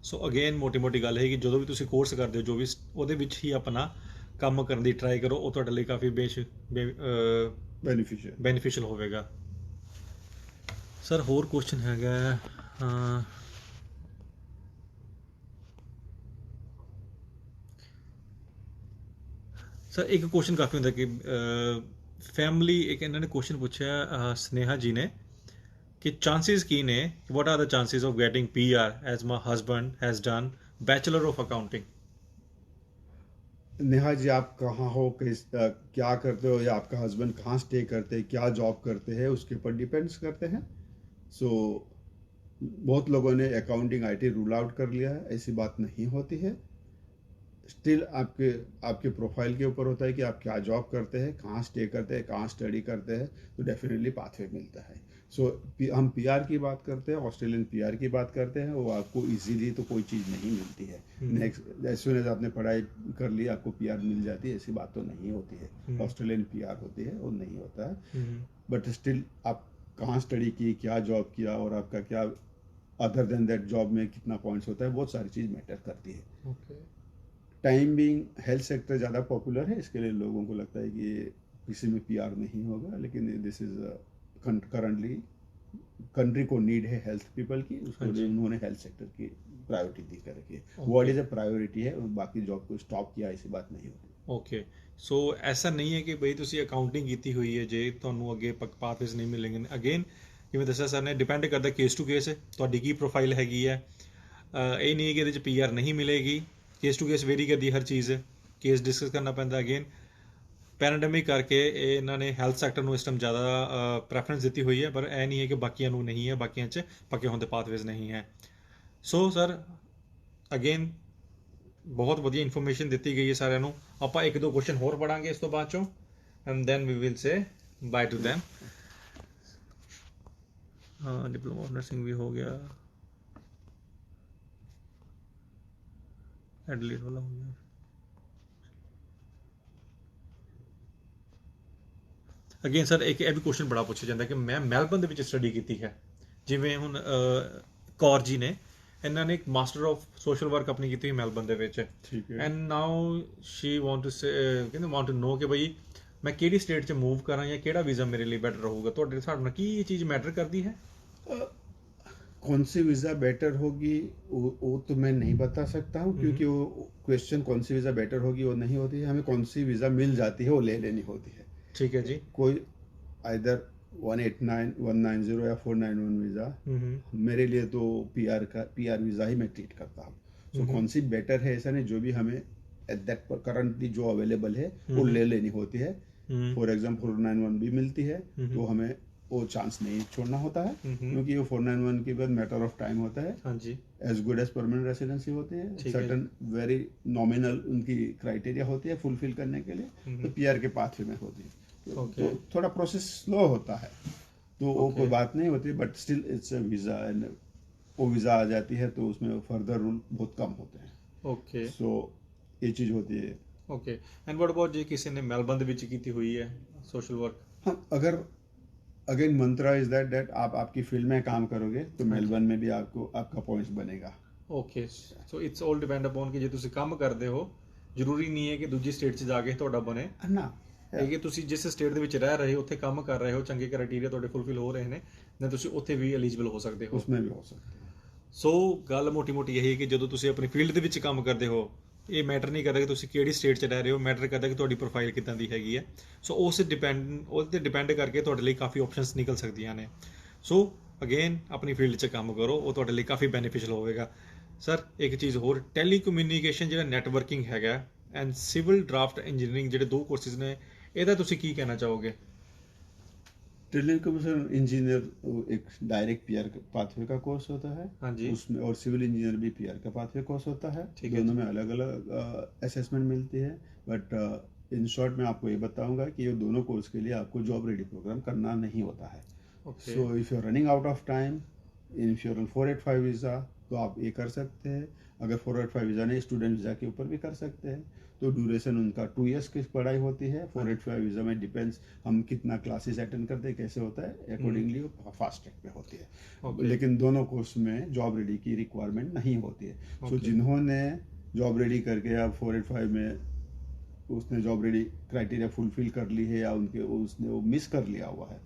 So again ਮੋਟੀ ਗੱਲ ਹੈ ਕਿ ਜਦੋਂ ਵੀ ਤੁਸੀਂ ਕੋਰਸ ਕਰਦੇ ਹੋ, ਜੋ ਵੀ ਉਹਦੇ ਵਿੱਚ ਹੀ ਆਪਣਾ ਕੰਮ ਕਰਨ ਦੀ ਟਰਾਈ ਕਰੋ, ਉਹ ਤੁਹਾਡੇ ਲਈ ਕਾਫੀ ਬੈਨੀਫੀਸ਼ੀਅਲ ਹੋਵੇਗਾ। ਸਰ ਹੋਰ ਕੁਐਸਚਨ ਹੈਗਾ, ਸਰ ਇੱਕ ਕੁਐਸਚਨ ਕਾਫੀ ਹੁੰਦਾ ਕਿ ਫੈਮਿਲੀ, ਇੱਕ ਇਹਨਾਂ ਨੇ ਕੁਐਸਚਨ ਪੁੱਛਿਆ ਸਨੇਹਾ ਜੀ ਨੇ ਕਿ ਚਾਂਸਸ ਕੀ ਨੇ, what are the chances of getting PR as my husband has done Bachelor of Accounting? Neha ji, आप कहाँ हो, क्या करते हो, या आपका हस्बैंड कहाँ स्टे करते हैं, क्या जॉब करते हैं, उसके ऊपर डिपेंड्स करते हैं. सो बहुत लोगों ने अकाउंटिंग आईटी रूल आउट कर लिया है. ऐसी बात नहीं होती है. स्टिल आपके आपके प्रोफाइल के ऊपर होता है कि आप क्या जॉब करते हैं, कहाँ स्टे करते हैं, कहाँ स्टडी करते हैं, तो डेफिनेटली पाथवे मिलता है. सो हम पीआर की बात करते हैं, ऑस्ट्रेलियन पीआर की बात करते हैं, वो आपको इजीली तो कोई चीज़ नहीं मिलती है. नेक्स्ट एज सून एज आपने पढ़ाई कर ली आपको पीआर मिल जाती है, ऐसी बात तो नहीं होती है. ऑस्ट्रेलियन पीआर होती है, वो नहीं होता है. बट स्टिल आप कहाँ स्टडी की, क्या जॉब किया, और आपका क्या अदर देन दैट जॉब में कितना पॉइंट्स होता है, बहुत सारी चीज़ मैटर करती है. टाइम बीइंग हेल्थ सेक्टर ज़्यादा पॉपुलर है, इसके लिए लोगों को लगता है कि किसी में पीआर नहीं होगा, लेकिन दिस इज़ करंटली कंट्री को नीड है हेल्थ पीपल की, उसको लिए उन्होंने हेल्थ सेक्टर की प्रायोरिटी दी कर रखी है. व्हाट इज अ प्रायोरिटी है, और बाकी जॉब को स्टॉप किया, ऐसी बात नहीं होती. ਓਕੇ, ਸੋ ਐਸਾ ਨਹੀਂ ਹੈ ਕਿ ਬਈ ਤੁਸੀਂ ਅਕਾਊਂਟਿੰਗ ਕੀਤੀ ਹੋਈ ਹੈ ਜੇ ਤੁਹਾਨੂੰ ਅੱਗੇ ਪਾਥਵੇਜ਼ ਨਹੀਂ ਮਿਲਣਗੇ. ਅਗੇਨ ਜਿਵੇਂ ਦੱਸਿਆ ਸਰ ਨੇ, ਡਿਪੈਂਡ ਕਰਦਾ ਕੇਸ ਟੂ ਕੇਸ, ਤੁਹਾਡੀ ਕੀ ਪ੍ਰੋਫਾਈਲ ਹੈਗੀ ਹੈ. ਇਹ ਨਹੀਂ ਹੈ ਕਿ ਇਹਦੇ 'ਚ ਪੀਆਰ ਨਹੀਂ ਮਿਲੇਗੀ. ਕੇਸ ਟੂ ਕੇਸ ਵੇਰੀ ਕਰਦੀ ਹਰ ਚੀਜ਼, ਕੇਸ ਡਿਸਕਸ ਕਰਨਾ ਪੈਂਦਾ. ਅਗੇਨ ਪੈਰਾਡੈਮਿਕ ਕਰਕੇ ਇਹ ਇਹਨਾਂ ਨੇ ਹੈਲਥ ਸੈਕਟਰ ਨੂੰ ਇਸ ਟਾਈਮ ਜ਼ਿਆਦਾ ਪ੍ਰੈਫਰੈਂਸ ਦਿੱਤੀ ਹੋਈ ਹੈ, ਪਰ ਇਹ ਨਹੀਂ ਹੈ ਕਿ ਬਾਕੀਆਂ ਨੂੰ ਨਹੀਂ ਹੈ, ਬਾਕੀਆਂ 'ਚ ਪੱਕੇ ਹੋਣ ਦੇ ਪਾਥਵੇਜ਼ ਨਹੀਂ ਹੈ. ਸੋ ਸਰ ਅਗੇਨ ਬਹੁਤ ਵਧੀਆ ਇਨਫੋਰਮੇਸ਼ਨ ਦਿੱਤੀ ਗਈ ਹੈ ਸਾਰਿਆਂ ਨੂੰ. ਆਪਾਂ ਇੱਕ ਦੋ ਕੁਐਸਚਨ ਹੋਰ ਪੜਾਂਗੇ ਇਸ ਤੋਂ ਬਾਅਦ ਚੋਂ, and then we will say bye to them. ਹਾਂ, ਡਿਪਲੋਮਾ ਆਫ ਨਰਸਿੰਗ ਵੀ ਹੋ ਗਿਆ, ਐਡਲੀਟ ਵਾਲਾ ਹੋ ਗਿਆ. ਅਗੇਨ ਸਰ ਇੱਕ ਇਹ ਵੀ ਕੁਐਸਚਨ ਬੜਾ ਪੁੱਛਿਆ ਜਾਂਦਾ ਕਿ ਮੈਂ ਮੈਲਬਨ ਦੇ ਵਿੱਚ ਸਟੱਡੀ ਕੀਤੀ ਹੈ. ਜਿਵੇਂ ਹੁਣ ਕੌਰ ਜੀ ਨੇ, ਇਹਨਾਂ ਨੇ ਇੱਕ ਮਾਸਟਰ ਆਫ ਸੋਸ਼ਲ ਵਰਕ ਆਪਣੀ ਕੀਤੀ ਹੋਈ ਮੈਲਬਨ ਦੇ ਵਿੱਚ, and now she want to say, ਕਹਿੰਦੇ ਵਾਂਟ ਟੂ ਨੋ ਕਿ ਬਈ ਮੈਂ ਕਿਹੜੀ ਸਟੇਟ 'ਚ ਮੂਵ ਕਰਾਂ ਜਾਂ ਕਿਹੜਾ ਵੀਜ਼ਾ ਮੇਰੇ ਲਈ ਬੈਟਰ ਰਹੂਗਾ. ਤੁਹਾਡੇ ਹਿਸਾਬ ਨਾਲ ਕੀ ਇਹ ਚੀਜ਼ ਮੈਟਰ ਕਰਦੀ ਹੈ? कौन सी वीज़ा बेटर होगी वो तो मैं नहीं बता सकता हूँ, क्योंकि वो क्वेश्चन कौन सी वीज़ा बेटर होगी वो नहीं होती है. हमें कौन सी वीज़ा मिल जाती है वो ले लेनी होती है. ठीक है जी. कोई आइदर 189, 190 या 491 वीज़ा मेरे लिए तो पीआर वीज़ा ही मैं ट्रीट करता हूँ. सो कौन सी बेटर है ऐसा नहीं, जो भी हमें एट दैट करंटली जो अवेलेबल है वो ले लेनी होती है. फॉर एग्जाम्पल 491 भी मिलती है, तो हमें वो चांस नहीं छोड़ना होता है, क्योंकि वो 491 के बाद मैटर ऑफ टाइम होता है. हाँ जी. As good as permanent residency होती है, सर्टन वेरी नॉमिनल उनकी क्राइटेरिया होती है फुलफिल करने के लिए, तो पीआर के पाथवे में होती है. तो थोड़ा प्रोसेस स्लो होता है, तो वो कोई बात नहीं होती, but still it's a visa, and वो वीज़ा आ जाती है तो उसमें फर्दर रूल बहुत कम होते हैं. ओके, सो ये चीज़ होती है. ओके, एंड व्हाट अबाउट जे किसी ने मेलबर्न ਦੇ ਵਿੱਚ ਕੀਤੀ ਹੋਈ है सोशल वर्क? हाँ, अगर अगेन मंत्रा इज दैट आप आपकी फील्ड में काम करोगे तो मेलबर्न में भी आपको आपका पॉइंट्स बनेगा. Okay, so it's all depend upon ਕਿ ਜੇ ਤੁਸੀਂ ਕੰਮ ਕਰਦੇ ਹੋ, ਜ਼ਰੂਰੀ ਨਹੀਂ ਹੈ ਕਿ ਦੂਜੀ ਸਟੇਟ 'ਚ ਜਾ ਕੇ ਤੁਹਾਡਾ ਬਣੇ ਨਾ. ਇਹ ਕਿ ਤੁਸੀਂ ਜਿਸ ਸਟੇਟ ਦੇ ਵਿੱਚ ਰਹਿ ਰਹੇ ਹੋ, ਉੱਥੇ ਕੰਮ ਕਰ ਰਹੇ ਹੋ, ਚੰਗੇ ਕ੍ਰਾਈਟੇਰੀਆ ਤੁਹਾਡੇ ਫੁੱਲਫਿਲ ਹੋ ਰਹੇ ਨੇ, ਤਾਂ ਤੁਸੀਂ ਉੱਥੇ ਵੀ ਐਲੀਜੀਬਲ ਹੋ ਸਕਦੇ ਹੋ. ਉਸमें भी हो सकते हैं. ਸੋ ਗੱਲ ਮੋਟੀ ਇਹੀ ਹੈ ਕਿ ਜਦੋਂ ਤੁਸੀਂ ਆਪਣੀ ਫੀਲਡ ਦੇ ਵਿੱਚ ਕੰਮ ਕਰਦੇ ਹੋ, ਇਹ ਮੈਟਰ ਨਹੀਂ ਕਰਦਾ ਕਿ ਤੁਸੀਂ ਕਿਹੜੀ ਸਟੇਟ 'ਚ ਰਹਿ ਰਹੇ ਹੋ, ਮੈਟਰ ਕਰਦਾ ਕਿ ਤੁਹਾਡੀ ਪ੍ਰੋਫਾਈਲ ਕਿੱਦਾਂ ਦੀ ਹੈਗੀ ਹੈ. ਸੋ ਉਸ ਤੇ ਡਿਪੈਂਡ ਕਰਕੇ ਤੁਹਾਡੇ ਲਈ ਕਾਫੀ ਆਪਸ਼ਨਸ ਨਿਕਲ ਸਕਦੀਆਂ ਨੇ. ਸੋ ਅਗੇਨ ਆਪਣੀ ਫੀਲਡ 'ਚ ਕੰਮ ਕਰੋ, ਉਹ ਤੁਹਾਡੇ ਲਈ ਕਾਫੀ ਬੈਨੀਫੀਸ਼ੀਅਲ ਹੋਵੇਗਾ. ਸਰ ਇੱਕ ਚੀਜ਼ ਹੋਰ, ਟੈਲੀਕਮਿਊਨੀਕੇਸ਼ਨ ਜਿਹੜਾ ਨੈਟਵਰਕਿੰਗ ਹੈਗਾ ਐਂਡ ਸਿਵਲ ਡਰਾਫਟ ਇੰਜੀਨੀਅਰਿੰਗ, ਜਿਹੜੇ ਦੋ ਕੋਰਸਿਸ ਨੇ, ਇਹਦਾ ਤੁਸੀਂ ਕੀ ਕਹਿਣਾ ਚਾਹੋਗੇ? टेलीकम्युनिकेशन इंजीनियर एक डायरेक्ट पीआर पाथवे का कोर्स होता है. हाँ जी. उसमें और सिविल इंजीनियर भी पीआर का पाथवे कोर्स होता है. दोनों में अलग अलग असेसमेंट मिलती है, बट इन शॉर्ट मैं आपको ये बताऊंगा कि ये दोनों कोर्स के लिए आपको जॉब रेडी प्रोग्राम करना नहीं होता है. So if you are running out of time, if you are on 485 visa तो आप ये कर सकते हैं. अगर 485 वीज़ा नहीं, स्टूडेंट वीज़ा के ऊपर भी कर सकते हैं. तो ड्यूरेशन उनका 2 years की पढ़ाई होती है. 485 वीज़ा में डिपेंड्स हम कितना क्लासेस अटेंड करते हैं, कैसे होता है, अकॉर्डिंगली फास्ट ट्रैक पे होती है. लेकिन दोनों कोर्स में जॉब रेडी की रिक्वायरमेंट नहीं होती है. सो जिन्होंने जॉब रेडी करके या 485 में उसने जॉब रेडी क्राइटेरिया फुलफिल कर ली है, या उसने वो मिस कर लिया हुआ है,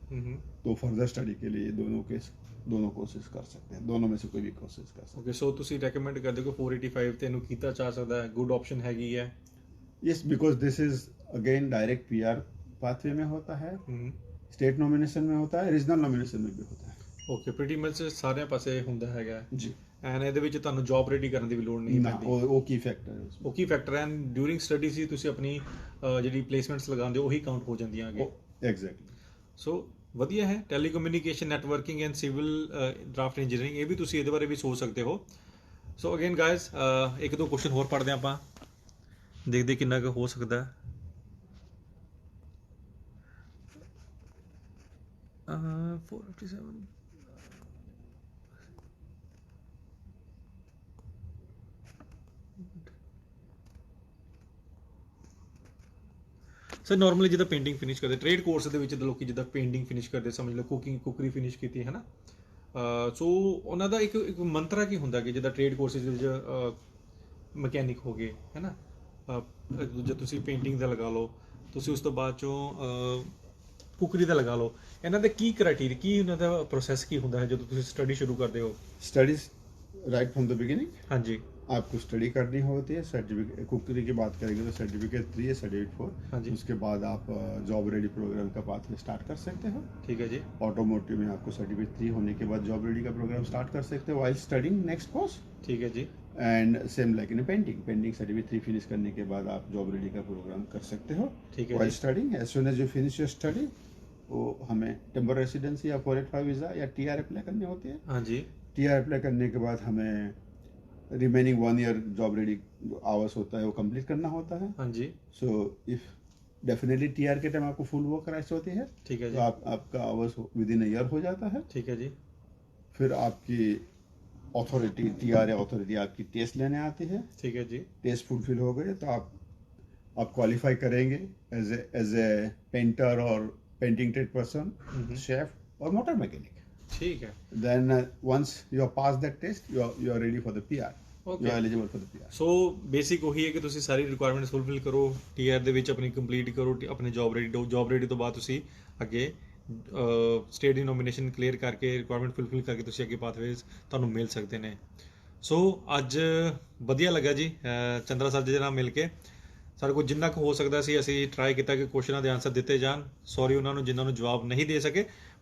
तो फर्दर स्टडी के लिए दोनों कोर्सेज कर सकते हैं. दोनों में से कोई भी कोर्सेज कर सकते हैं. ओके, सो ਤੁਸੀਂ ਰეკਮੈਂਡ ਕਰਦੇ ਹੋ ਕਿ 485 ਤੇ ਇਹਨੂੰ ਕੀਤਾ ਜਾ ਸਕਦਾ ਹੈ, ਗੁੱਡ ਆਪਸ਼ਨ ਹੈਗੀ ਹੈ? Yes, because this is again direct PR pathway में होता है, ਹੂੰ स्टेट नॉमिनेशन में होता है, रीजनल नॉमिनेशन में भी होता है ਓਕੇ ਪ੍ਰੀਟੀ ਮਚ ਸਾਰਿਆਂ ਪਾਸੇ ਹੁੰਦਾ ਹੈਗਾ जी। ਐਂਡ ਇਹਦੇ ਵਿੱਚ ਤੁਹਾਨੂੰ ਜੌਬ ਰੈਡੀ ਕਰਨ ਦੀ ਵੀ ਲੋੜ ਨਹੀਂ ना ਪੈਂਦੀ वो की फैक्टर है उसमें। ਉਹ ਕੀ ਫੈਕਟਰ ਹੈ ਡਿਊਰਿੰਗ ਸਟੱਡੀਜ਼ ਹੀ ਤੁਸੀਂ ਆਪਣੀ ਜਿਹੜੀ ਪਲੇਸਮੈਂਟਸ ਲਗਾਉਂਦੇ ਹੋ ਉਹੀ ਕਾਊਂਟ ਹੋ ਜਾਂਦੀਆਂ ਅੱਗੇ एग्जैक्टली। ਸੋ ਵਧੀਆ ਹੈ telecommunication networking and civil draft engineering ਇਹ ਵੀ ਤੁਸੀਂ ਇਹਦੇ ਬਾਰੇ ਵੀ ਸੋਚ ਸਕਦੇ ਹੋ ਸੋ ਅਗੇਨ ਗਾਇਜ਼ ਇੱਕ ਦੋ ਕੁਐਸਚਨ ਹੋਰ ਪੜ੍ਹਦੇ ਹਾਂ ਆਪਾਂ ਦੇਖਦੇ ਕਿੰਨਾ ਕੁ ਹੋ ਸਕਦਾ ਹੈ 457 ਸਰ ਨਾਰਮਲੀ ਜਿੱਦਾਂ ਪੇਂਟਿੰਗ ਫਿਨਿਸ਼ ਕਰਦੇ ਟ੍ਰੇਡ ਕੋਰਸ ਦੇ ਵਿੱਚ ਤਾਂ ਲੋਕੀ ਜਿੱਦਾਂ ਪੇਂਟਿੰਗ ਫਿਨਿਸ਼ ਕਰਦੇ ਸਮਝ ਲਓ ਕੁਕਰੀ ਫਿਨਿਸ਼ ਕੀਤੀ ਹੈ ਨਾ ਸੋ ਉਹਨਾਂ ਦਾ ਇੱਕ ਮੰਤਰਾ ਕੀ ਹੁੰਦਾ ਕਿ ਜਿੱਦਾਂ ਟ੍ਰੇਡ ਕੋਰਸਿਸ ਦੇ ਵਿੱਚ ਮਕੈਨਿਕ ਹੋ ਗਏ ਹੈ ਨਾ ਦੂਜਾ ਤੁਸੀਂ ਪੇਂਟਿੰਗ ਦਾ ਲਗਾ ਲਓ ਤੁਸੀਂ ਉਸ ਤੋਂ ਬਾਅਦ ਚੋਂ ਕੁਕਰੀ ਦਾ ਲਗਾ ਲਓ ਇਹਨਾਂ ਦੇ ਕੀ ਕ੍ਰਾਈਟੇਰੀਆ ਕੀ ਉਹਨਾਂ ਦਾ ਪ੍ਰੋਸੈਸ ਕੀ ਹੁੰਦਾ ਹੈ ਜਦੋਂ ਤੁਸੀਂ ਸਟੱਡੀ ਸ਼ੁਰੂ ਕਰਦੇ ਹੋ studies right from the beginning ਹਾਂਜੀ आपको स्टडी करनी होती है। सर्टिफिकेट कुकरी की बात करेंगे तो सर्टिफिकेट 3 है, सर्टिफिकेट 4। हाँ जी। उसके बाद आप जॉब रेडी प्रोग्राम का पाथवे स्टार्ट कर सकते हो। ਠੀਕ ਹੈ ਜੀ ऑटोमोटिव में आपको सर्टिफिकेट 3 होने के बाद जॉब रेडी का प्रोग्राम स्टार्ट कर सकते हो वाइल स्टडिंग नेक्स्ट कोर्स। ਠੀਕ है जी and same like in painting certificate 3 finish करने के बाद आप जॉब रेडी का प्रोग्राम कर सकते हो ठीक है वाइल जी। Studying. As soon as you finish your study वो हमें टेम्पर रेसिडेंसी या 485 वीज़ा या TR अप्लाई करनी होती है। ਹਾਂਜੀ TR अप्लाई करने के बाद हमें remaining 1 year job ready hours होता है वो कंप्लीट करना होता है। ਹਾਂਜੀ सो इफ डेफिनेटली TR के टाइम आपको फुल वर्क राइट्स होती है ठीक है तो जी आपका आवर्स विद इन ईयर हो जाता है। ठीक है जी फिर आपकी अथॉरिटी TR या अथॉरिटी आपकी टेस्ट लेने आती है। ठीक है जी टेस्ट फुलफिल हो गए तो आप क्वालिफाई करेंगे एज ए पेंटर और पेंटिंग ट्रेड पर्सन, शेफ और मोटर मैकेनिक। ठीक है Then once you have passed that test, you are ready for the PR. Okay. You are eligible for the PR. So basic ਉਹੀ ਹੈ ਕਿ ਤੁਸੀਂ ਸਾਰੀ requirements fulfil ਕਰੋ TR ਦੇ ਵਿੱਚ ਆਪਣੀ ਕੰਪਲੀਟ ਕਰੋ ਆਪਣੇ ਜੌਬ ਰੈਡੀ ਤੋਂ ਬਾਅਦ ਤੁਸੀਂ ਅੱਗੇ ਸਟੇਟ ਦੀ ਨੋਮੀਨੇਸ਼ਨ ਕਲੀਅਰ ਕਰਕੇ ਰਿਕੁਆਇਰਮੈਂਟ ਫੁੱਲਫਿਲ ਕਰਕੇ ਤੁਸੀਂ ਅੱਗੇ ਪਾਥਵੇਜ਼ ਤੁਹਾਨੂੰ ਮਿਲ ਸਕਦੇ ਨੇ ਸੋ ਅੱਜ ਵਧੀਆ ਲੱਗਾ ਜੀ ਚੰਦਰਾ ਸਰ ਜੀ ਦੇ ਨਾਲ ਮਿਲ ਕੇ ਸਾਡੇ ਕੋਲ ਜਿੰਨਾ ਕੁ ਹੋ ਸਕਦਾ ਸੀ ਅਸੀਂ ਟਰਾਈ ਕੀਤਾ ਕਿ ਕੁਐਸਚਨਾਂ ਦੇ ਆਨਸਰ ਦਿੱਤੇ ਜਾਣ ਸੌਰੀ ਉਹਨਾਂ ਨੂੰ ਜਿਨ੍ਹਾਂ ਨੂੰ ਜਵਾਬ ਨਹੀਂ ਦੇ ਸਕੇ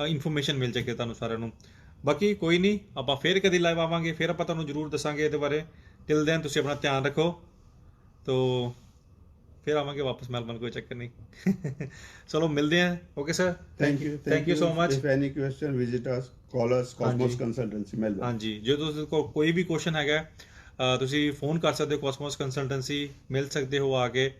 ਇਨਫੋਰਮੇਸ਼ਨ ਮਿਲ ਜਾਵੇ ਤੁਹਾਨੂੰ ਸਾਰਿਆਂ ਨੂੰ ਬਾਕੀ ਕੋਈ ਨਹੀਂ ਆਪਾਂ ਫੇਰ ਕਦੀ ਲਾਈਵ ਆਵਾਂਗੇ ਫਿਰ ਆਪਾਂ ਤੁਹਾਨੂੰ ਜ਼ਰੂਰ ਦੱਸਾਂਗੇ ਇਹਦੇ ਬਾਰੇ ਟਿਲ ਦੈਨ ਤੁਸੀਂ ਆਪਣਾ ਧਿਆਨ ਰੱਖੋ ਤੋ फिर आवांगे वापस मेलबर्न कोई चक्कर नहीं चलो मिलते हैं okay sir Thank you so much If any question, visit us, call us, Cosmos Consultancy Melbourne। ਹਾਂਜੀ ਜੇ ਤੁਸੀਂ ਕੋਈ ਵੀ ਕੁਐਸਚਨ ਹੈਗਾ ਤੁਸੀਂ ਫੋਨ ਕਰ ਸਕਦੇ ਹੋ ਕੋਸਮੋਸ ਕੰਸਲਟੈਂਸੀ ਮਿਲ ਸਕਦੇ ਹੋ ਆ ਕੇ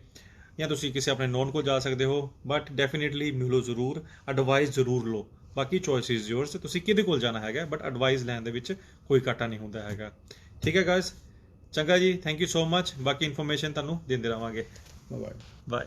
ਜਾਂ ਤੁਸੀਂ ਕਿਸੇ ਆਪਣੇ ਨੋਨ ਕੋਲ ਜਾ ਸਕਦੇ ਹੋ ਬਟ ਡੈਫੀਨਿਟਲੀ ਮਿਲੋ ਜ਼ਰੂਰ ਐਡਵਾਈਸ ਜ਼ਰੂਰ ਲਓ ਬਾਕੀ ਚੋਇਸ ਇਜ਼ ਯੋਰਸ ਤੁਸੀਂ ਕਿਹਦੇ ਕੋਲ ਜਾਣਾ ਹੈਗਾ ਬਟ ਐਡਵਾਈਸ ਲੈਣ ਦੇ ਵਿੱਚ ਕੋਈ ਘਾਟਾ ਨਹੀਂ ਹੁੰਦਾ ਹੈਗਾ ਠੀਕ ਹੈ ਗਾਇਸ ਚੰਗਾ ਜੀ ਥੈਂਕ ਯੂ ਸੋ ਮਚ ਬਾਕੀ ਇਨਫੋਰਮੇਸ਼ਨ ਤੁਹਾਨੂੰ ਦਿੰਦੇ ਰਹਾਂਗੇ Bye bye। ਬਾਏ